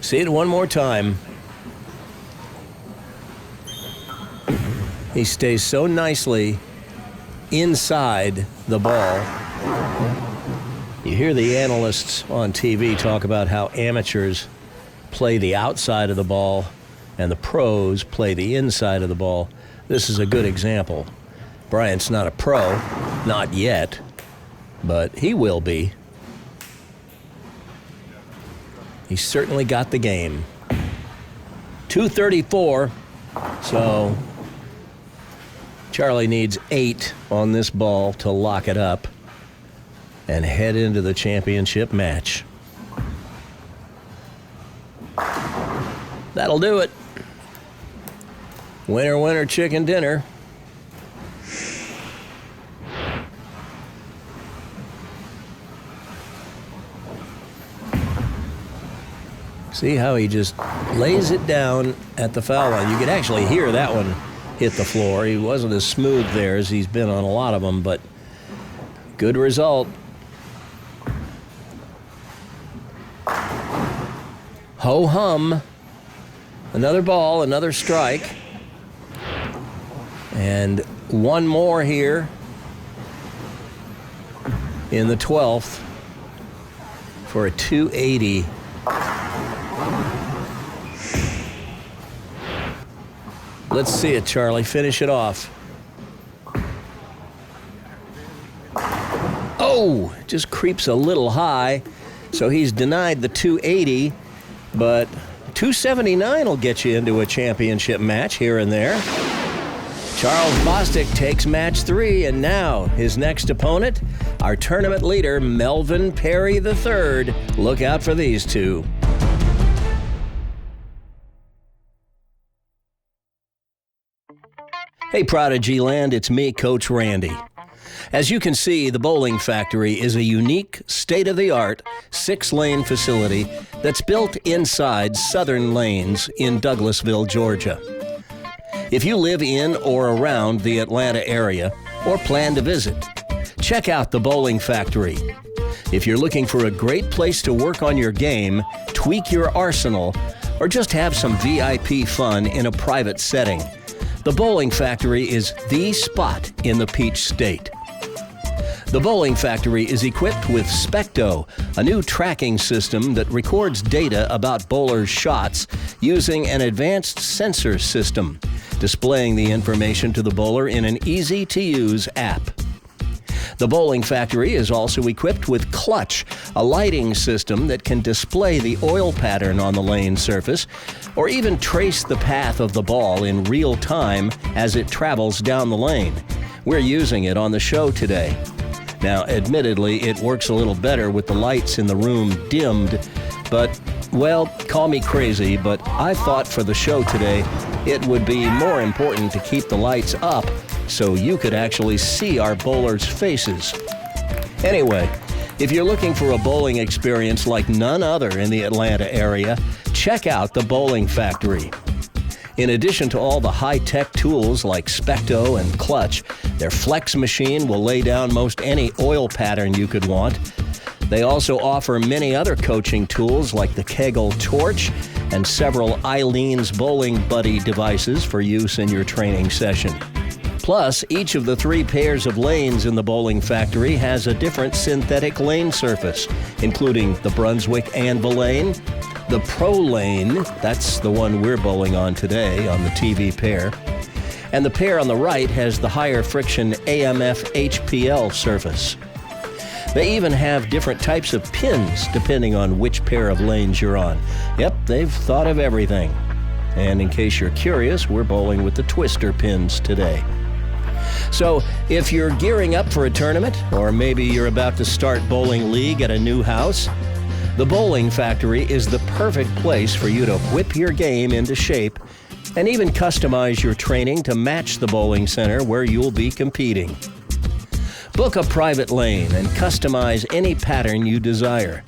S2: See it one more time. He stays so nicely inside the ball. You hear the analysts on TV talk about how amateurs play the outside of the ball and the pros play the inside of the ball. This is a good example. Bryant's not a pro, not yet, but he will be. He's certainly got the game. 234, so Charlie needs 8 on this ball to lock it up and head into the championship match. That'll do it. Winner, winner, chicken dinner. See how he just lays it down at the foul line. You could actually hear that one hit the floor. He wasn't as smooth there as he's been on a lot of them, but good result. Ho-hum. Another ball, another strike. And one more here in the 12th for a 280. Let's see it, Charlie. Finish it off. Oh, just creeps a little high. So he's denied the 280, but 279 will get you into a championship match here and there. Charles Bostic takes match 3, and now his next opponent, our tournament leader, Melvin Perry III. Look out for these two. Hey, Prodigy Land, it's me, Coach Randy. As you can see, the Bowling Factory is a unique, state-of-the-art, 6-lane facility that's built inside Southern Lanes in Douglasville, Georgia. If you live in or around the Atlanta area or plan to visit, check out the Bowling Factory. If you're looking for a great place to work on your game, tweak your arsenal, or just have some VIP fun in a private setting, the Bowling Factory is the spot in the Peach State. The Bowling Factory is equipped with Specto, a new tracking system that records data about bowlers' shots using an advanced sensor system, displaying the information to the bowler in an easy-to-use app. The Bowling Factory is also equipped with Clutch, a lighting system that can display the oil pattern on the lane surface, or even trace the path of the ball in real time as it travels down the lane. We're using it on the show today. Now, admittedly, it works a little better with the lights in the room dimmed, but, well, call me crazy, but I thought for the show today it would be more important to keep the lights up so you could actually see our bowlers' faces. Anyway, if you're looking for a bowling experience like none other in the Atlanta area, check out the Bowling Factory. In addition to all the high-tech tools like Specto and Clutch, their Flex machine will lay down most any oil pattern you could want. They also offer many other coaching tools like the Kegel Torch and several Eileen's Bowling Buddy devices for use in your training session. Plus, each of the 3 pairs of lanes in the Bowling Factory has a different synthetic lane surface, including the Brunswick Anvil lane, the Pro lane, that's the one we're bowling on today on the TV pair, and the pair on the right has the higher friction AMF HPL surface. They even have different types of pins depending on which pair of lanes you're on. Yep, they've thought of everything. And in case you're curious, we're bowling with the twister pins today. So, if you're gearing up for a tournament, or maybe you're about to start bowling league at a new house, the Bowling Factory is the perfect place for you to whip your game into shape and even customize your training to match the bowling center where you'll be competing. Book a private lane and customize any pattern you desire.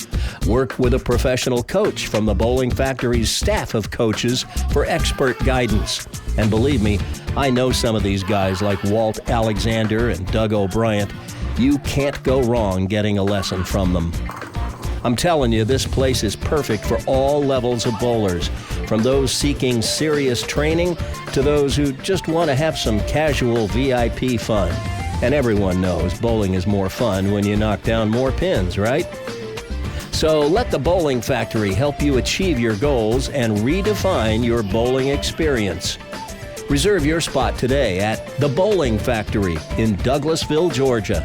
S2: Work with a professional coach from the Bowling Factory's staff of coaches for expert guidance. And believe me, I know some of these guys like Walt Alexander and Doug O'Brien. You can't go wrong getting a lesson from them. I'm telling you, this place is perfect for all levels of bowlers, from those seeking serious training to those who just want to have some casual VIP fun. And everyone knows bowling is more fun when you knock down more pins, right? So let the Bowling Factory help you achieve your goals and redefine your bowling experience. Reserve your spot today at the Bowling Factory in Douglasville, Georgia.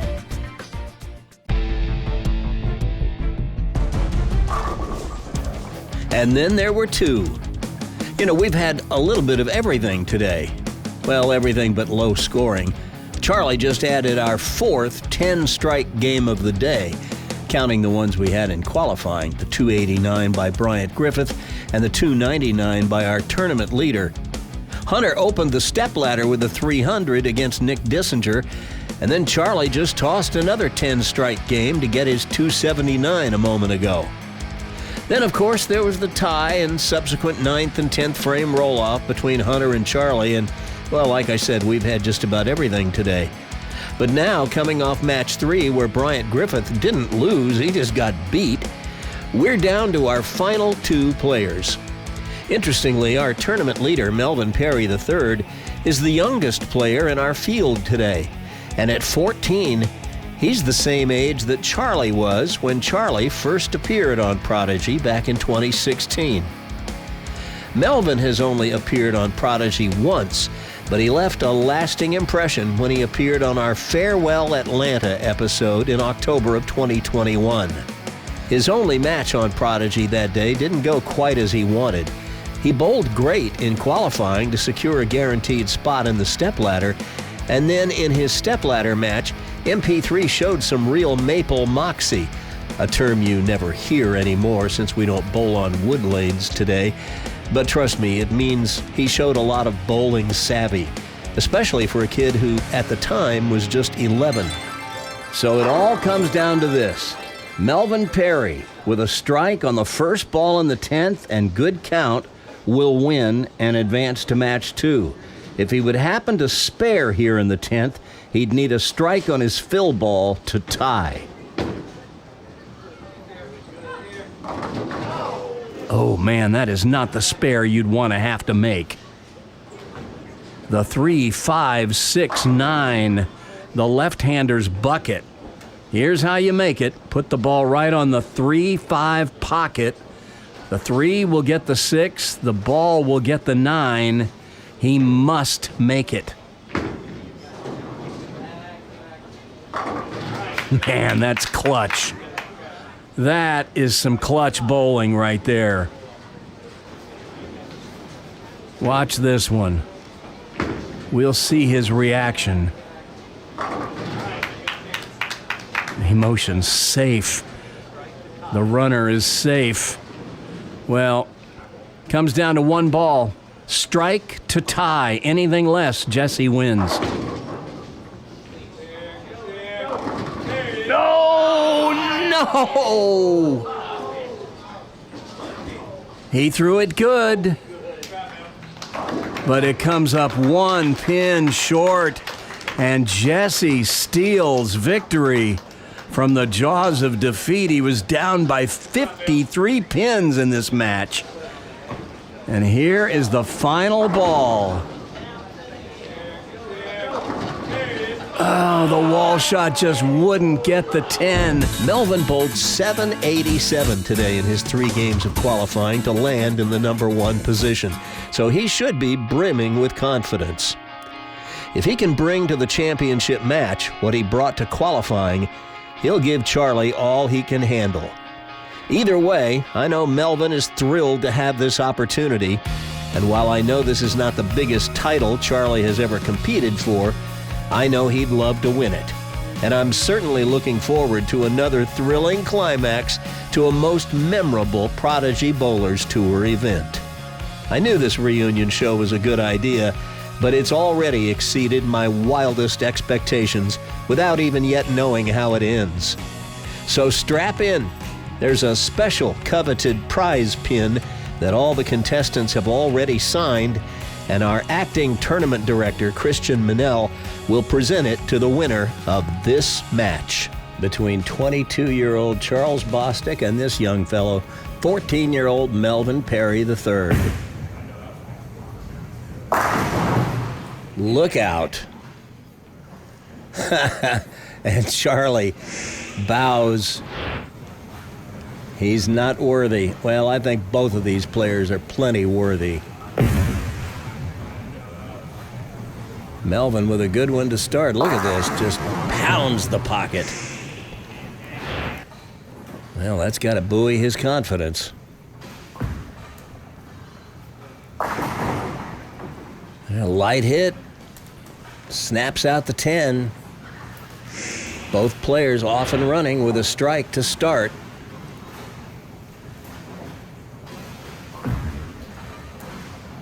S2: And then there were 2. You know, we've had a little bit of everything today. Well, everything but low scoring. Charlie just added our 4th 10-strike game of the day, counting the ones we had in qualifying, the 289 by Bryant Griffith and the 299 by our tournament leader. Hunter opened the stepladder with a 300 against Nick Dissinger, and then Charlie just tossed another 10-strike game to get his 279 a moment ago. Then, of course, there was the tie and subsequent 9th and 10th frame roll-off between Hunter and Charlie, and, well, like I said, we've had just about everything today. But now, coming off match 3, where Bryant Griffith didn't lose, he just got beat, we're down to our final 2 players. Interestingly, our tournament leader, Melvin Perry III, is the youngest player in our field today, and at 14, he's the same age that Charlie was when Charlie first appeared on Prodigy back in 2016. Melvin has only appeared on Prodigy once, but he left a lasting impression when he appeared on our Farewell Atlanta episode in October of 2021. His only match on Prodigy that day didn't go quite as he wanted. He bowled great in qualifying to secure a guaranteed spot in the stepladder, and then in his stepladder match, MP3 showed some real maple moxie, a term you never hear anymore since we don't bowl on wood lanes today. But trust me, it means he showed a lot of bowling savvy. especially for a kid who, at the time, was just 11. So it all comes down to this. Melvin Perry, with a strike on the first ball in the 10th and good count, will win and advance to match 2. If he would happen to spare here in the 10th, he'd need a strike on his fill ball to tie. Oh man, that is not the spare you'd want to have to make. The 3, 5, 6, 9, the left-hander's bucket. Here's how you make it. Put the ball right on the 3, 5 pocket. The 3 will get the 6, the ball will get the 9. He must make it. Man, that's clutch. That is some clutch bowling right there. Watch this one. We'll see his reaction. Emotion's safe. The runner is safe. Well, comes down to one ball. Strike to tie. Anything less, Jesse wins. No! He threw it good. But it comes up one pin short. And Jesse steals victory from the jaws of defeat. He was down by 53 pins in this match. And here is the final ball. Oh, the wall shot just wouldn't get the 10.
S8: Melvin bowled 787 today in his 3 games of qualifying to land in the number 1 position. So he should be brimming with confidence. If he can bring to the championship match what he brought to qualifying, he'll give Charlie all he can handle. Either way, I know Melvin is thrilled to have this opportunity, and while I know this is not the biggest title Charlie has ever competed for, I know he'd love to win it. And I'm certainly looking forward to another thrilling climax to a most memorable Prodigy Bowlers Tour event. I knew this reunion show was a good idea, but it's already exceeded my wildest expectations without even yet knowing how it ends. So strap in. There's a special coveted prize pin that all the contestants have already signed, and our acting tournament director, Christian Minnell, will present it to the winner of this match between 22-year-old Charles Bostic and this young fellow, 14-year-old Melvin Perry III. Look out. And Charlie bows. He's not worthy. Well, I think both of these players are plenty worthy. Melvin with a good one to start. Look at this. Just pounds the pocket. Well, that's got to buoy his confidence. A light hit. Snaps out the 10. Both players off and running with a strike to start.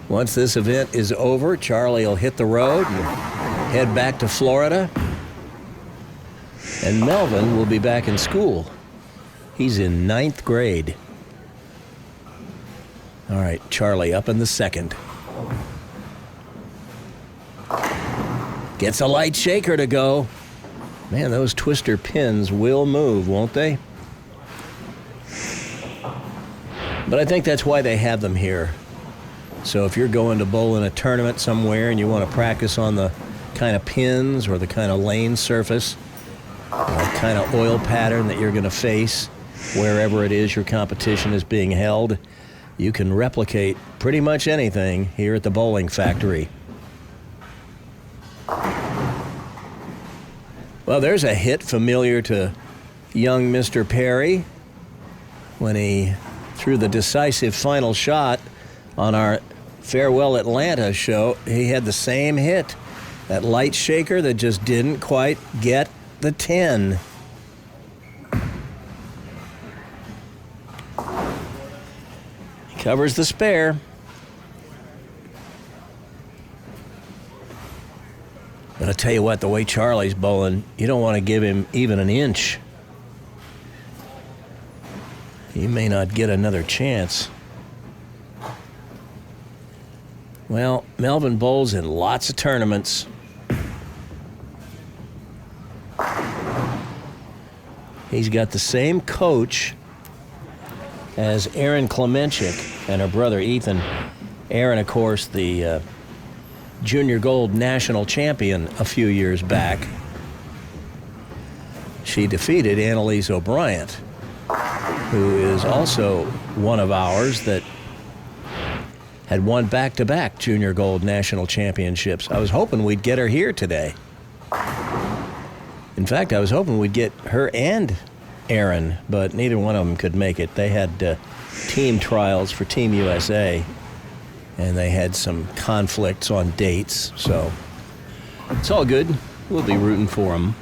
S8: Once this event is over, Charlie will hit the road and head back to Florida. And Melvin will be back in school. He's in 9th grade. All right, Charlie up in the 2nd. Gets a light shaker to go. Man, those twister pins will move, won't they? But I think that's why they have them here. So if you're going to bowl in a tournament somewhere and you want to practice on the kind of pins or the kind of lane surface, the kind of oil pattern that you're going to face wherever it is your competition is being held, you can replicate pretty much anything here at the bowling factory. Well, there's a hit familiar to young Mr. Perry when he threw the decisive final shot on our Farewell Atlanta show. He had the same hit, that light shaker that just didn't quite get the 10. He covers the spare. But I tell you what, the way Charlie's bowling, you don't want to give him even an inch. He may not get another chance. Well, Melvin bowls in lots of tournaments. He's got the same coach as Erin Klemenchik and her brother Ethan. Erin, of course, the junior gold national champion a few years back. She defeated Annalise O'Brien, who is also one of ours that had won back-to-back junior gold national championships. I was hoping we'd get her here today. In fact, I was hoping we'd get her and Erin, but neither one of them could make it. They had team trials for Team USA, and they had some conflicts on dates, so it's all good. We'll be rooting for them.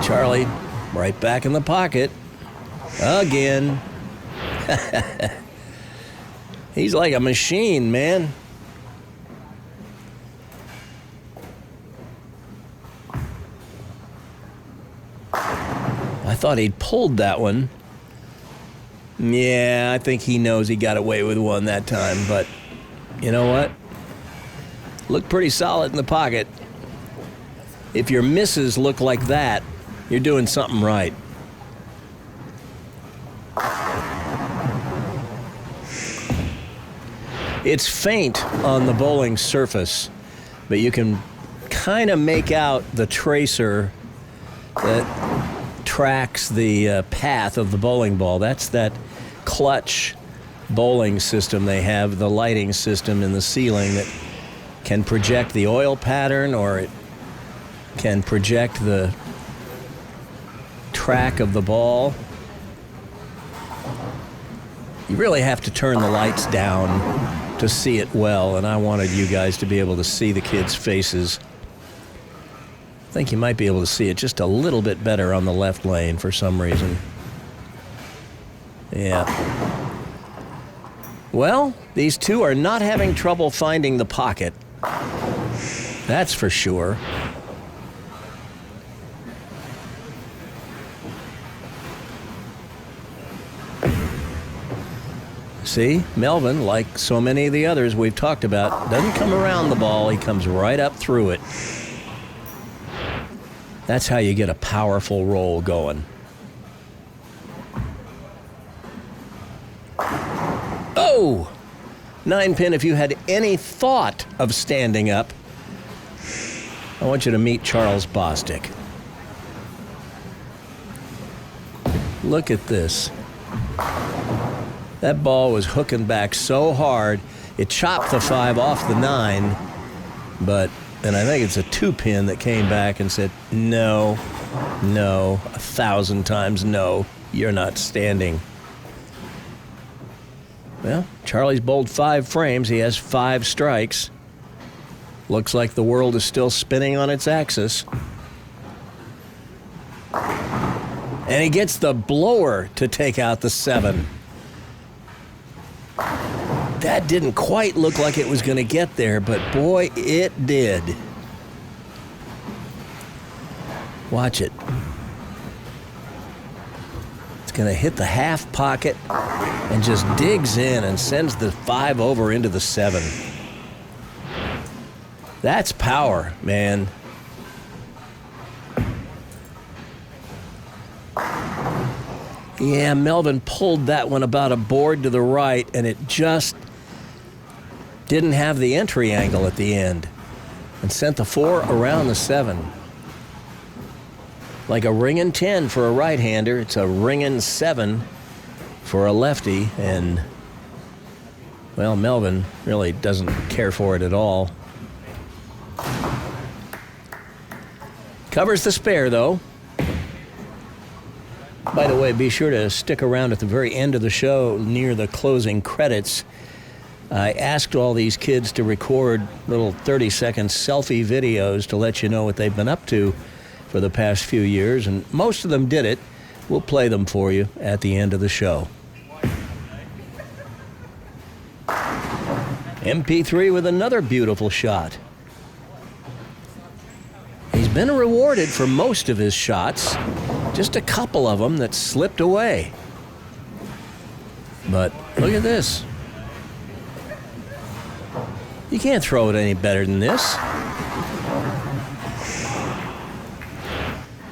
S8: Charlie, right back in the pocket. Again. He's like a machine, man. I thought he'd pulled that one. Yeah, I think he knows he got away with one that time, but you know what? Looked pretty solid in the pocket. If your misses look like that, you're doing something right. It's faint on the bowling surface, but you can kind of make out the tracer that tracks the path of the bowling ball. That's that clutch bowling system they have, the lighting system in the ceiling that can project the oil pattern, or it can project the track of the ball. You really have to turn the lights down to see it well, and I wanted you guys to be able to see the kids' faces. I think you might be able to see it just a little bit better on the left lane for some reason. Yeah. Well, these two are not having trouble finding the pocket. That's for sure. See, Melvin, like so many of the others we've talked about, doesn't come around the ball, he comes right up through it. That's how you get a powerful roll going. Oh! 9-pin, if you had any thought of standing up, I want you to meet Charles Bostic. Look at this. That ball was hooking back so hard, it chopped the 5 off the 9, but then I think it's a 2-pin that came back and said, no, 1,000 times no, you're not standing. Well, Charlie's bowled 5 frames. He has 5 strikes. Looks like the world is still spinning on its axis. And he gets the blower to take out the 7. That didn't quite look like it was going to get there, but boy, it did. Watch it. It's going to hit the half pocket and just digs in and sends the 5 over into the 7. That's power, man. Yeah, Melvin pulled that one about a board to the right, and it just didn't have the entry angle at the end and sent the 4 around the 7. Like a ringing 10 for a right-hander, it's a ringing 7 for a lefty, and, well, Melvin really doesn't care for it at all. Covers the spare, though. By the way, be sure to stick around at the very end of the show near the closing credits. I asked all these kids to record little 30-second selfie videos to let you know what they've been up to for the past few years, and most of them did it. We'll play them for you at the end of the show. MP3 with another beautiful shot. He's been rewarded for most of his shots, just a couple of them that slipped away. But look at this. You can't throw it any better than this.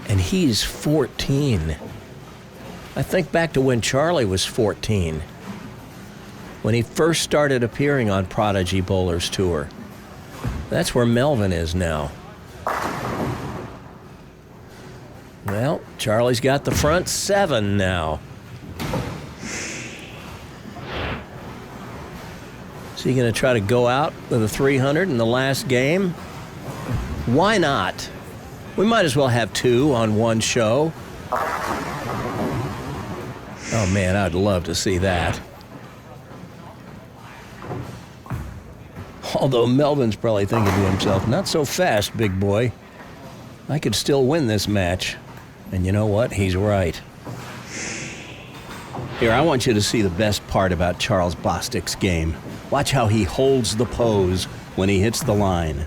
S8: And he's 14. I think back to when Charlie was 14, when he first started appearing on Prodigy Bowlers Tour. That's where Melvin is now. Well, Charlie's got the front 7 now. Is he going to try to go out with a 300 in the last game? Why not? We might as well have 2 on one show. Oh man, I'd love to see that. Although Melvin's probably thinking to himself, not so fast, big boy. I could still win this match. And you know what? He's right. Here, I want you to see the best part about Charles Bostic's game. Watch how he holds the pose when he hits the line.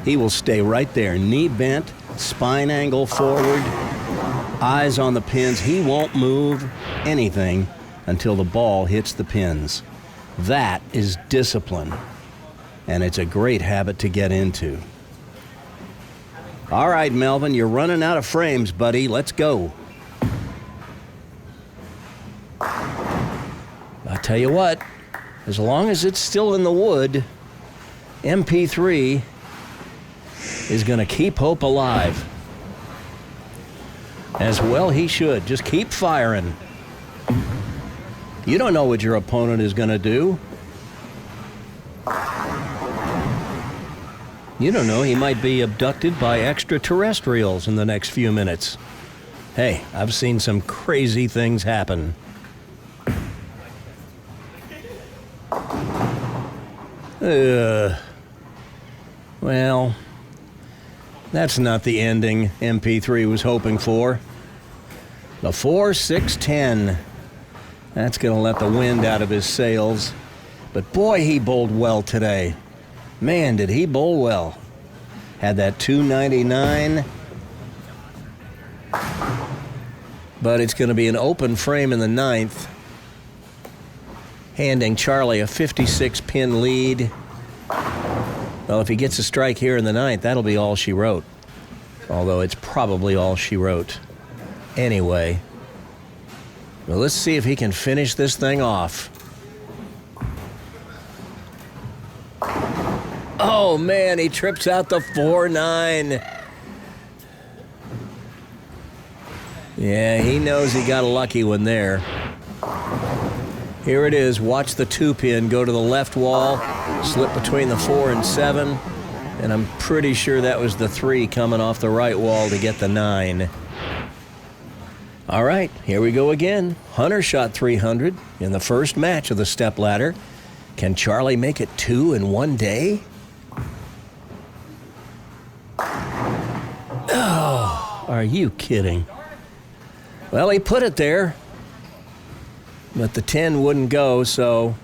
S8: He will stay right there, knee bent, spine angle forward, eyes on the pins. He won't move anything until the ball hits the pins. That is discipline, and it's a great habit to get into. All right, Melvin, you're running out of frames, buddy. Let's go. I tell you what, as long as it's still in the wood, MP3 is going to keep hope alive. As well he should. Just keep firing. You don't know what your opponent is going to do. You don't know, he might be abducted by extraterrestrials in the next few minutes. Hey, I've seen some crazy things happen. Well, that's not the ending MP3 was hoping for. The 4-6-10. That's going to let the wind out of his sails. But boy, he bowled well today. Man, did he bowl well. Had that 299. But it's going to be an open frame in the 9th, handing Charlie a 56-pin lead. Well, if he gets a strike here in the 9th, that'll be all she wrote. Although it's probably all she wrote. Anyway, well, let's see if he can finish this thing off. Oh, man, he trips out the 4-9. Yeah, he knows he got a lucky one there. Here it is. Watch the 2-pin go to the left wall, slip between the 4 and 7, and I'm pretty sure that was the 3 coming off the right wall to get the 9. All right, here we go again. Hunter shot 300 in the first match of the stepladder. Can Charlie make it 2 in one day? Oh, are you kidding? Well, he put it there, but the 10 wouldn't go, so...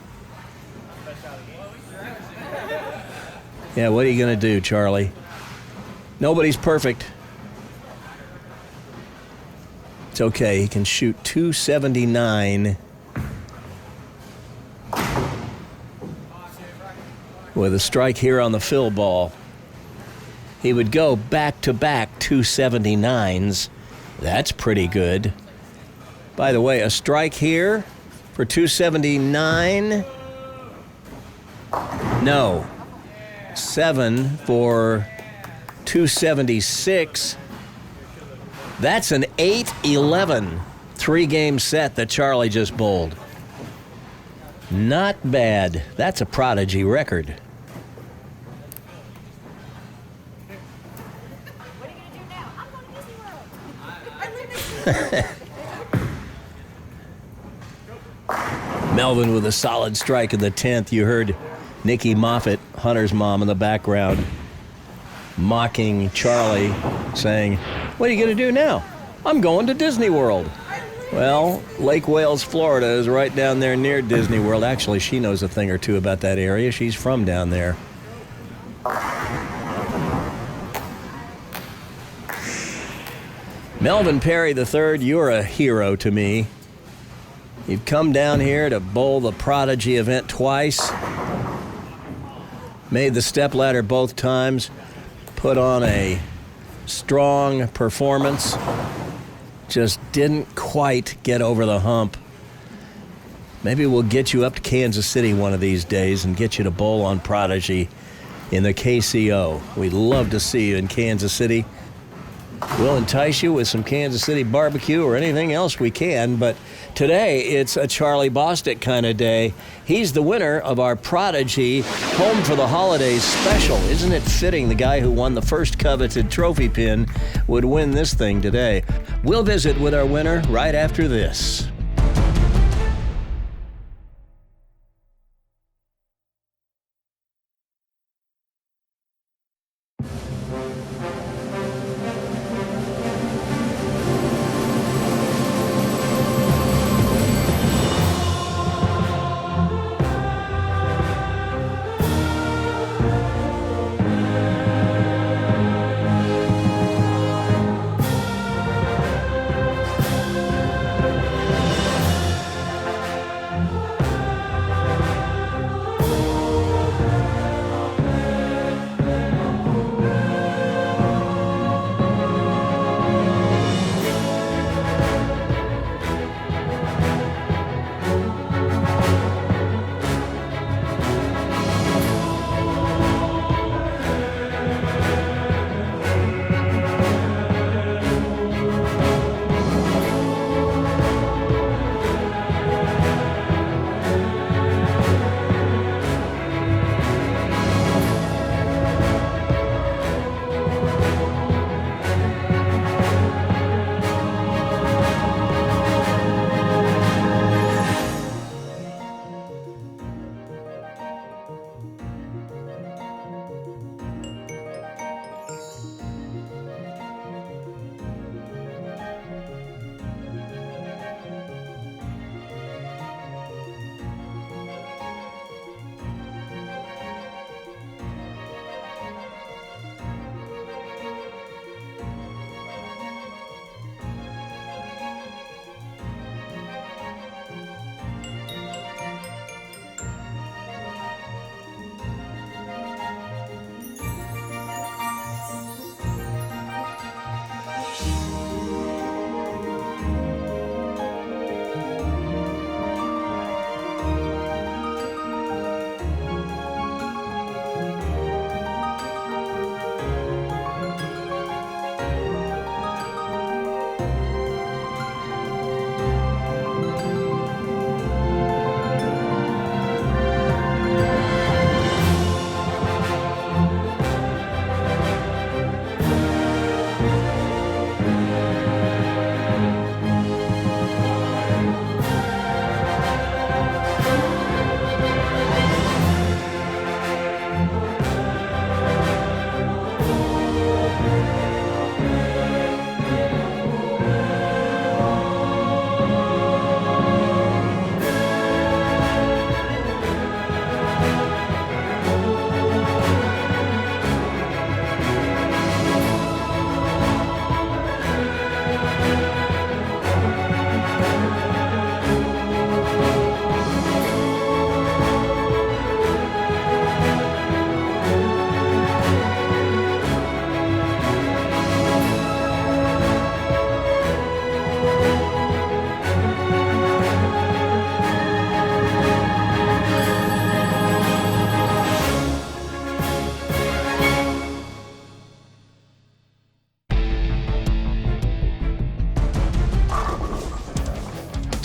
S8: Yeah, what are you going to do, Charlie? Nobody's perfect. It's okay, he can shoot 279 with a strike here on the fill ball. He would go back-to-back 279s. That's pretty good. By the way, a strike here for 279. No. 7 for 276. That's an 8-11 three-game set that Charlie just bowled. Not bad. That's a Prodigy record.
S7: What are you going to do now? I'm going to Disney World.
S8: Melvin with a solid strike in the 10th. You heard Nikki Moffat, Hunter's mom, in the background, mocking Charlie, saying, "What are you going to do now? I'm going to Disney World." Well, Lake Wales, Florida is right down there near Disney World. Actually, she knows a thing or two about that area. She's from down there. Melvin Perry III, you're a hero to me. You've come down here to bowl the Prodigy event twice. Made the stepladder both times. Put on a strong performance. Just didn't quite get over the hump. Maybe we'll get you up to Kansas City one of these days and get you to bowl on Prodigy in the KCO. We'd love to see you in Kansas City. We'll entice you with some Kansas City barbecue or anything else we can, but today it's a Charlie Bostic kind of day. He's the winner of our Prodigy Home for the Holidays special. Isn't it fitting the guy who won the first coveted trophy pin would win this thing today? We'll visit with our winner right after this.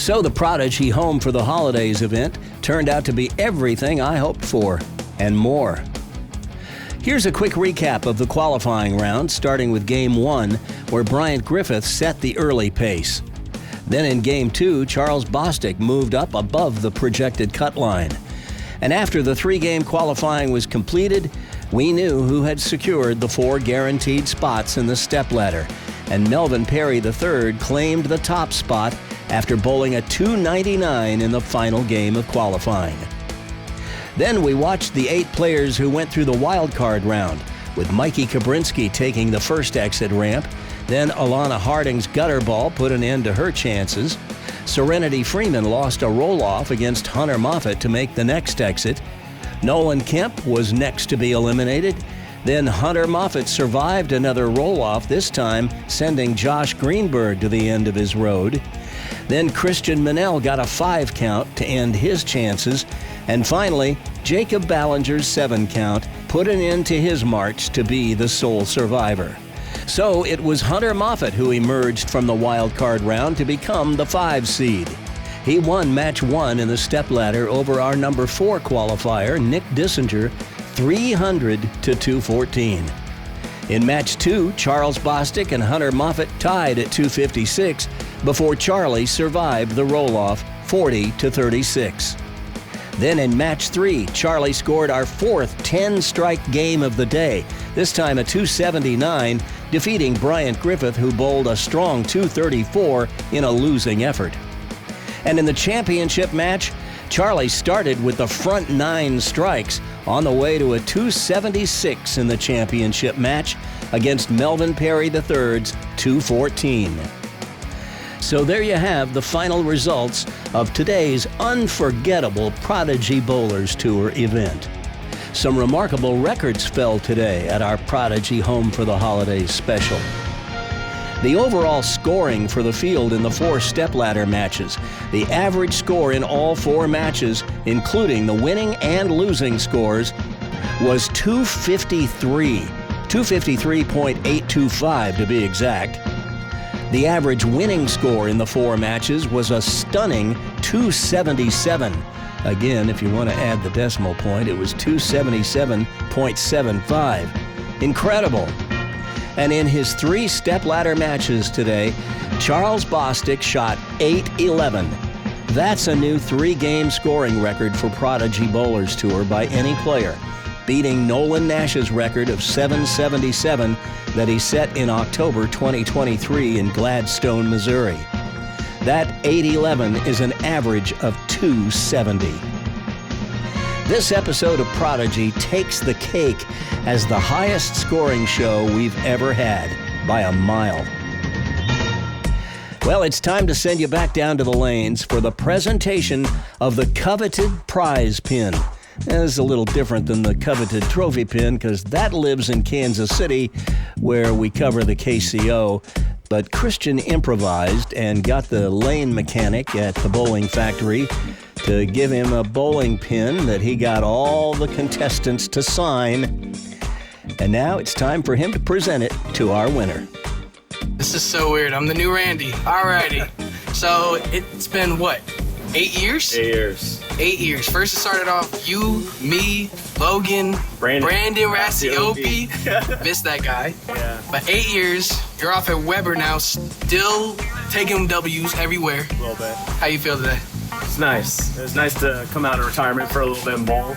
S8: So the Prodigy Home for the Holidays event turned out to be everything I hoped for, and more. Here's a quick recap of the qualifying round, starting with Game 1, where Bryant Griffith set the early pace. Then in Game 2, Charles Bostic moved up above the projected cut line. And after the three-game qualifying was completed, we knew who had secured the 4 guaranteed spots in the stepladder, and Melvin Perry III claimed the top spot
S2: after bowling a 299 in the final game of qualifying. Then we watched the 8 players who went through the wild card round, with Mikey Kabrinsky taking the first exit ramp. Then Alana Harding's gutter ball put an end to her chances. Serenity Freeman lost a roll-off against Hunter Moffitt to make the next exit. Nolan Kemp was next to be eliminated. Then Hunter Moffitt survived another roll-off, this time sending Josh Greenberg to the end of his road. Then Christian Manel got a 5 count to end his chances. And finally, Jacob Ballinger's 7 count put an end to his march to be the sole survivor. So it was Hunter Moffitt who emerged from the wild card round to become the 5 seed. He won match 1 in the stepladder over our number 4 qualifier, Nick Dissinger, 300 to 214. In match 2, Charles Bostic and Hunter Moffitt tied at 256 before Charlie survived the roll-off, 40 to 36. Then in match 3, Charlie scored our 4th 10-strike game of the day, this time a 279, defeating Bryant Griffith, who bowled a strong 234 in a losing effort. And in the championship match, Charlie started with the front 9 strikes on the way to a 276 in the championship match against Melvin Perry III's 214. So there you have the final results of today's unforgettable Prodigy Bowlers Tour event. Some remarkable records fell today at our Prodigy Home for the Holidays special. The overall scoring for the field in the 4 stepladder matches, the average score in all 4 matches, including the winning and losing scores, was 253, 253.825 to be exact. The average winning score in the 4 matches was a stunning 277. Again, if you want to add the decimal point, it was 277.75. Incredible. And in his 3 stepladder matches today, Charles Bostic shot 811. That's a new 3-game scoring record for Prodigy Bowlers Tour by any player, beating Nolan Nash's record of 777 that he set in October 2023 in Gladstone, Missouri. That 811 is an average of 270. This episode of Prodigy takes the cake as the highest scoring show we've ever had by a mile. Well, it's time to send you back down to the lanes for the presentation of the Coveted Prize Pin. It's a little different than the Coveted Trophy Pin because that lives in Kansas City where we cover the KCO. But Christian improvised and got the lane mechanic at the bowling factory to give him a bowling pin that he got all the contestants to sign. And now it's time for him to present it to our winner.
S9: This is so weird. I'm the new Randy. Alrighty. So it's been what? 8 years?
S10: 8 years.
S9: 8 years. First it started off you, me, Logan, Brandon Rassiopi. Missed that guy.
S10: Yeah.
S9: But 8 years, you're off at Weber now, still taking W's everywhere.
S10: A little bit.
S9: How you feel today?
S10: It's nice. It was nice to come out of retirement for a little bit and bowl.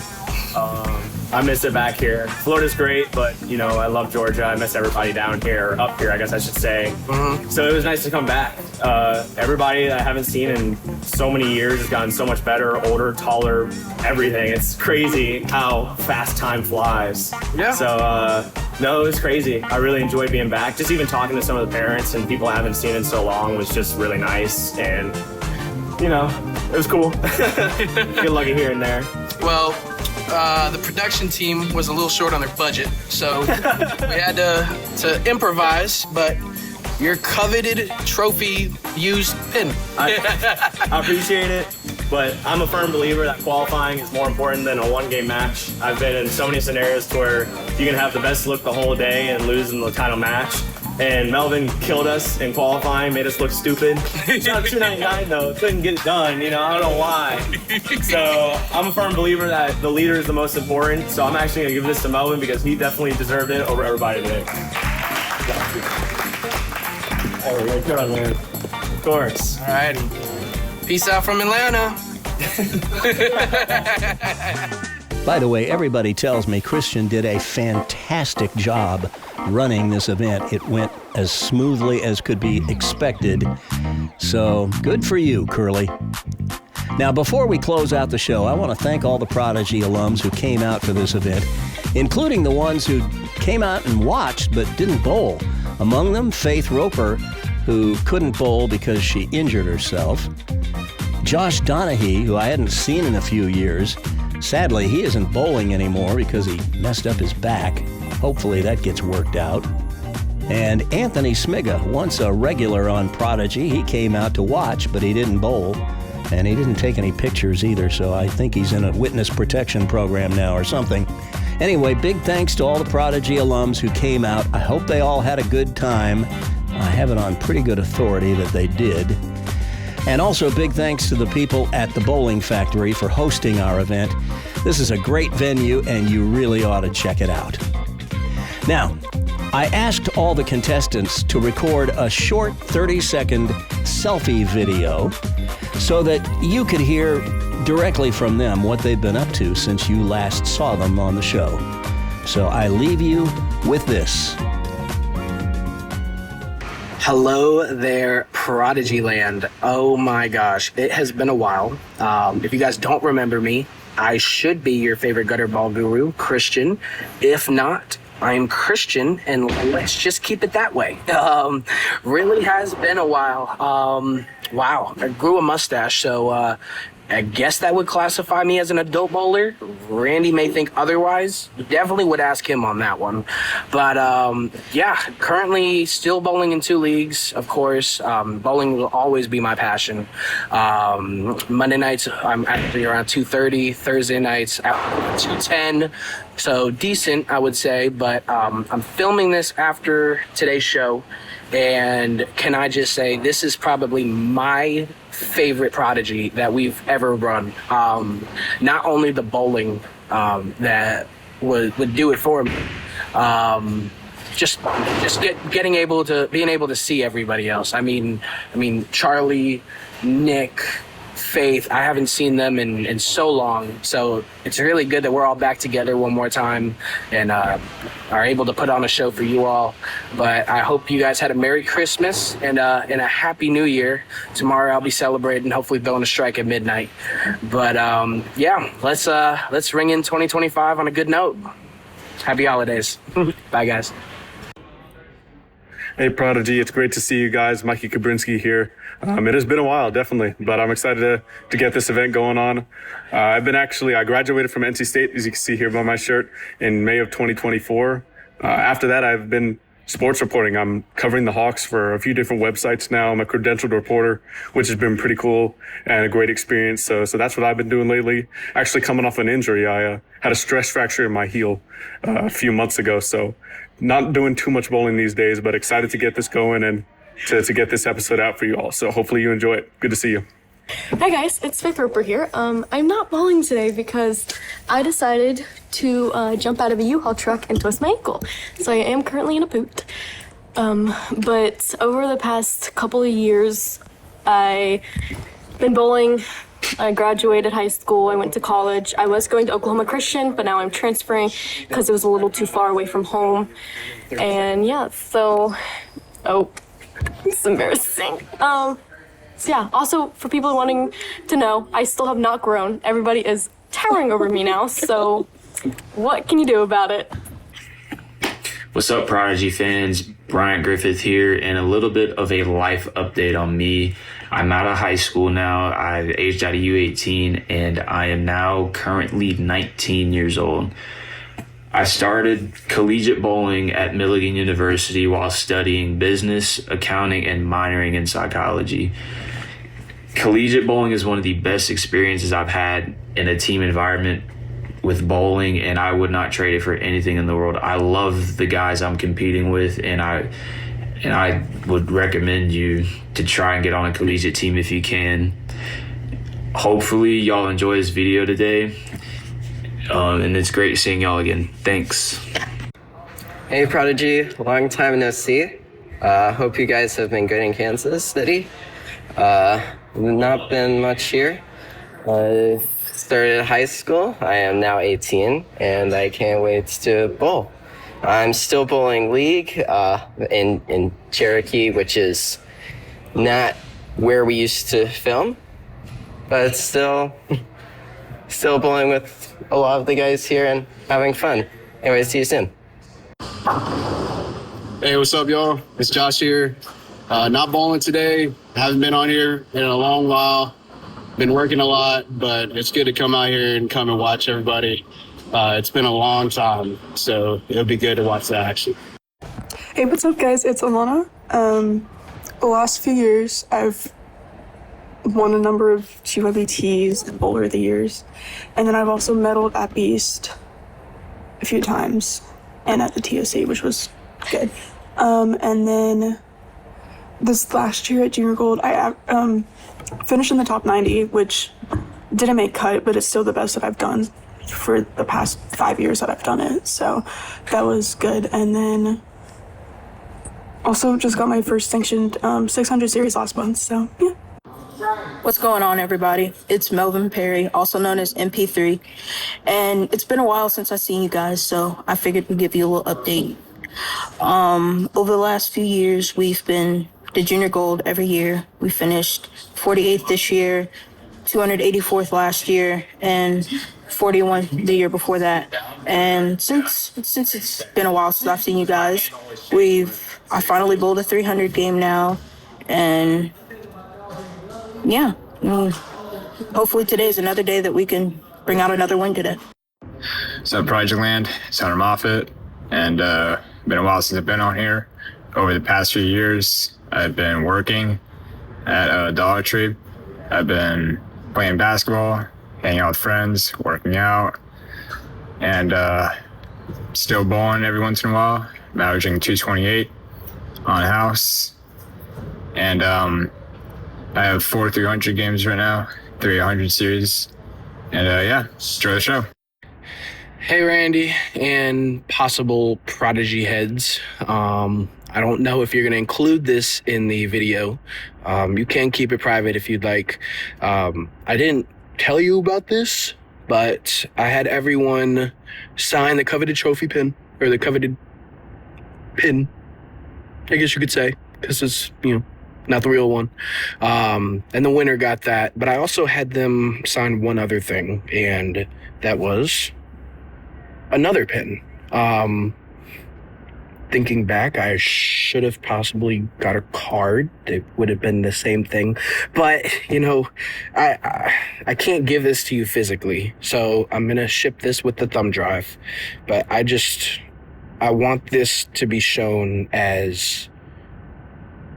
S10: I miss it back here. Florida's great, but, you know, I love Georgia. I miss everybody down here, up here, I guess I should say.
S9: Mm-hmm.
S10: So it was nice to come back. Everybody that I haven't seen in so many years has gotten so much better, older, taller, everything. It's crazy how fast time flies.
S9: Yeah.
S10: So, no, it was crazy. I really enjoyed being back. Just even talking to some of the parents and people I haven't seen in so long was just really nice. And, you know, it was cool. Get lucky here and there.
S9: Well, the production team was a little short on their budget, so we had to improvise, but your coveted trophy used pin.
S10: I appreciate it, but I'm a firm believer that qualifying is more important than a one-game match. I've been in so many scenarios where you can have the best look the whole day and lose in the title match. And Melvin killed us in qualifying, made us look stupid. Shot 299 though, couldn't get it done, you know, I don't know why. So I'm a firm believer that the leader is the most important, so I'm actually gonna give this to Melvin because he definitely deserved it over everybody today. Oh, right there, man. Of course.
S9: All righty. Peace out from Atlanta.
S8: By the way, everybody tells me Christian did a fantastic job running this event. It went as smoothly as could be expected. So good for you, Curly. Now, before we close out the show, I want to thank all the Prodigy alums who came out for this event, including the ones who came out and watched but didn't bowl. Among them, Faith Roper, who couldn't bowl because she injured herself. Josh Donahue, who I hadn't seen in a few years. Sadly, he isn't bowling anymore because he messed up his back. Hopefully that gets worked out. And Anthony Smiga, once a regular on Prodigy, he came out to watch, but he didn't bowl. And he didn't take any pictures either, so I think he's in a witness protection program now or something. Anyway, big thanks to all the Prodigy alums who came out. I hope they all had a good time. I have it on pretty good authority that they did. And also big thanks to the people at the Bowling Factory for hosting our event. This is a great venue, and you really ought to check it out. Now, I asked all the contestants to record a short 30-second selfie video so that you could hear directly from them what they've been up to since you last saw them on the show. So I leave you with this.
S9: Hello there, Prodigy Land. Oh my gosh, it has been a while. If you guys don't remember me, I should be your favorite gutter ball guru, Christian. If not, I'm Christian, and let's just keep it that way. Really has been a while. Wow, I grew a mustache, so I guess that would classify me as an adult bowler. Randy may think otherwise. Definitely would ask him on that one. But yeah, currently still bowling in 2 leagues, of course. Bowling will always be my passion. Monday nights, I'm actually around 2:30. Thursday nights, 2:10. So decent, I would say. But I'm filming this after today's show. And can I just say, this is probably my favorite Prodigy that we've ever run. Not only the bowling that would do it for me, being able to see everybody else. I mean Charlie, Nick, Faith, I haven't seen them in so long, so it's really good that we're all back together one more time and are able to put on a show for you all. But I hope you guys had a Merry Christmas and a Happy New Year. Tomorrow I'll be celebrating, hopefully blowing a strike at midnight. But yeah, let's ring in 2025 on a good note. Happy holidays. Bye, guys.
S11: Hey, Prodigy, it's great to see you guys. Mikey Kabrinsky here. It has been a while, definitely, but I'm excited to get this event going on. I graduated from NC State, as you can see here by my shirt, in May of 2024. After that, I've been sports reporting. I'm covering the Hawks for a few different websites now. I'm a credentialed reporter, which has been pretty cool and a great experience. So that's what I've been doing lately. Actually, coming off an injury, I had a stress fracture in my heel a few months ago. So not doing too much bowling these days, but excited to get this going and to get this episode out for you all. So hopefully you enjoy it. Good to see you.
S12: Hi guys, it's Faith Roper here. I'm not bowling today because I decided to jump out of a U-Haul truck and twist my ankle. So I am currently in a boot. But over the past couple of years, I've been bowling. I graduated high school, I went to college. I was going to Oklahoma Christian, but now I'm transferring because it was a little too far away from home. And yeah, it's embarrassing. So yeah, also for people wanting to know, I still have not grown. Everybody is towering over me now, so what can you do about it?
S13: What's up, Prodigy fans? Bryant Griffith here, and a little bit of a life update on me. I'm out of high school now. I've aged out of U18, and I am now currently 19 years old. I started collegiate bowling at Milligan University while studying business, accounting, and minoring in psychology. Collegiate bowling is one of the best experiences I've had in a team environment with bowling, and I would not trade it for anything in the world. I love the guys I'm competing with, and I would recommend you to try and get on a collegiate team if you can. Hopefully y'all enjoy this video today, and it's great seeing y'all again. Thanks.
S14: Hey Prodigy, long time no see. Hope you guys have been good in Kansas City. Not been much here. I started high school. I am now 18, and I can't wait to bowl. I'm still bowling league in Cherokee, which is not where we used to film, but it's still bowling with a lot of the guys here and having fun. Anyway, see you soon.
S15: Hey, what's up, y'all? It's Josh here. Not bowling today. Haven't been on here in a long while. Been working a lot, but it's good to come out here and come and watch everybody. It's been a long time, so it'll be good to watch the action.
S16: Hey, what's up, guys? It's Alana. The last few years, I've won a number of GYBTs and Bowler of the Years, and then I've also medaled at Beast a few times and at the TOC, which was good. And then this last year at Junior Gold, I finished in the top 90, which didn't make cut, but it's still the best that I've done for the past 5 years that I've done it. So that was good. And then also just got my first sanctioned 600 series last month. So yeah.
S17: What's going on, everybody? It's Melvin Perry, also known as MP3. And it's been a while since I've seen you guys, so I figured we'd give you a little update. Over the last few years, we've been the Junior Gold every year. We finished 48th this year, 284th last year, and 41 the year before that. And since it's been a while since I've seen you guys, I finally bowled a 300 game now, and yeah, hopefully today is another day that we can bring out another win today.
S18: So Prodigy Land, it's Hunter Moffitt, and been a while since I've been on here. Over the past few years, I've been working at Dollar Tree. I've been playing basketball, hanging out with friends, working out, and still bowling every once in a while. I'm averaging 228 on house, and I have 4 300 games right now, 300 series, and yeah, enjoy the show.
S9: Hey, Randy and possible Prodigy heads. I don't know if you're going to include this in the video. You can keep it private if you'd like. I didn't tell you about this, but I had everyone sign the coveted trophy pin, or the coveted pin, I guess you could say, because it's, not the real one. And the winner got that. But I also had them sign one other thing, and that was another pin. Thinking back, I should have possibly got a card. It would have been the same thing. But, I can't give this to you physically. So I'm going to ship this with the thumb drive. But I want this to be shown as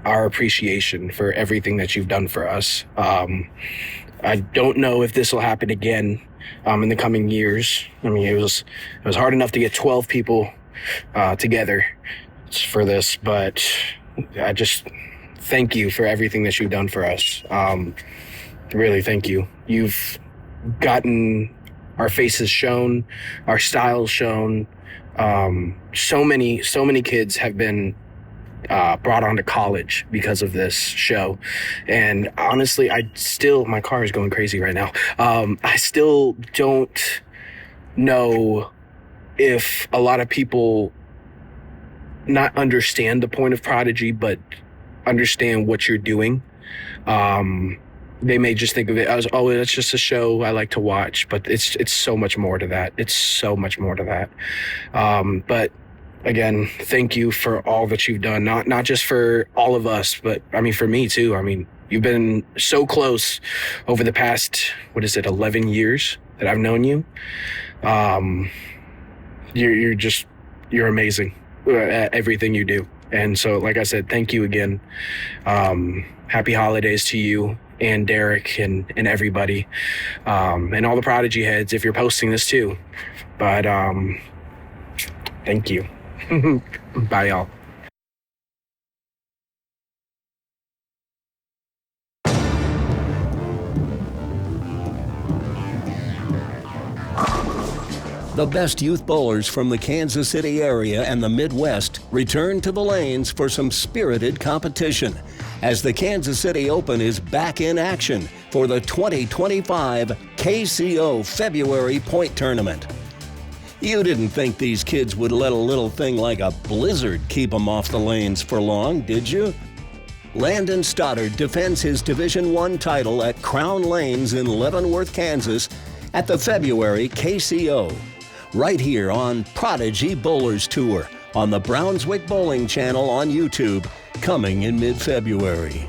S9: our appreciation for everything that you've done for us. I don't know if this will happen again in the coming years. I mean, it was hard enough to get 12 people together for this, but I just thank you for everything that you've done for us. Really, thank you. You've gotten our faces shown, our styles shown. So many kids have been brought on to college because of this show. And honestly, my car is going crazy right now. I still don't know if a lot of people not understand the point of Prodigy, but understand what you're doing. They may just think of it as, oh, it's just a show I like to watch, but it's so much more to that. It's so much more to that. But again, thank you for all that you've done, not just for all of us, but I mean, for me too. I mean, you've been so close over the past, 11 years that I've known you. You're amazing at everything you do. And so, like I said, thank you again. Happy holidays to you and Derek and everybody, and all the Prodigy heads if you're posting this too. But thank you. Bye, y'all.
S2: The best youth bowlers from the Kansas City area and the Midwest return to the lanes for some spirited competition as the Kansas City Open is back in action for the 2025 KCO February Point Tournament. You didn't think these kids would let a little thing like a blizzard keep them off the lanes for long, did you? Landon Stoddard defends his Division I title at Crown Lanes in Leavenworth, Kansas at the February KCO, right here on Prodigy Bowlers Tour on the Brownswick Bowling Channel on YouTube, coming in mid-February.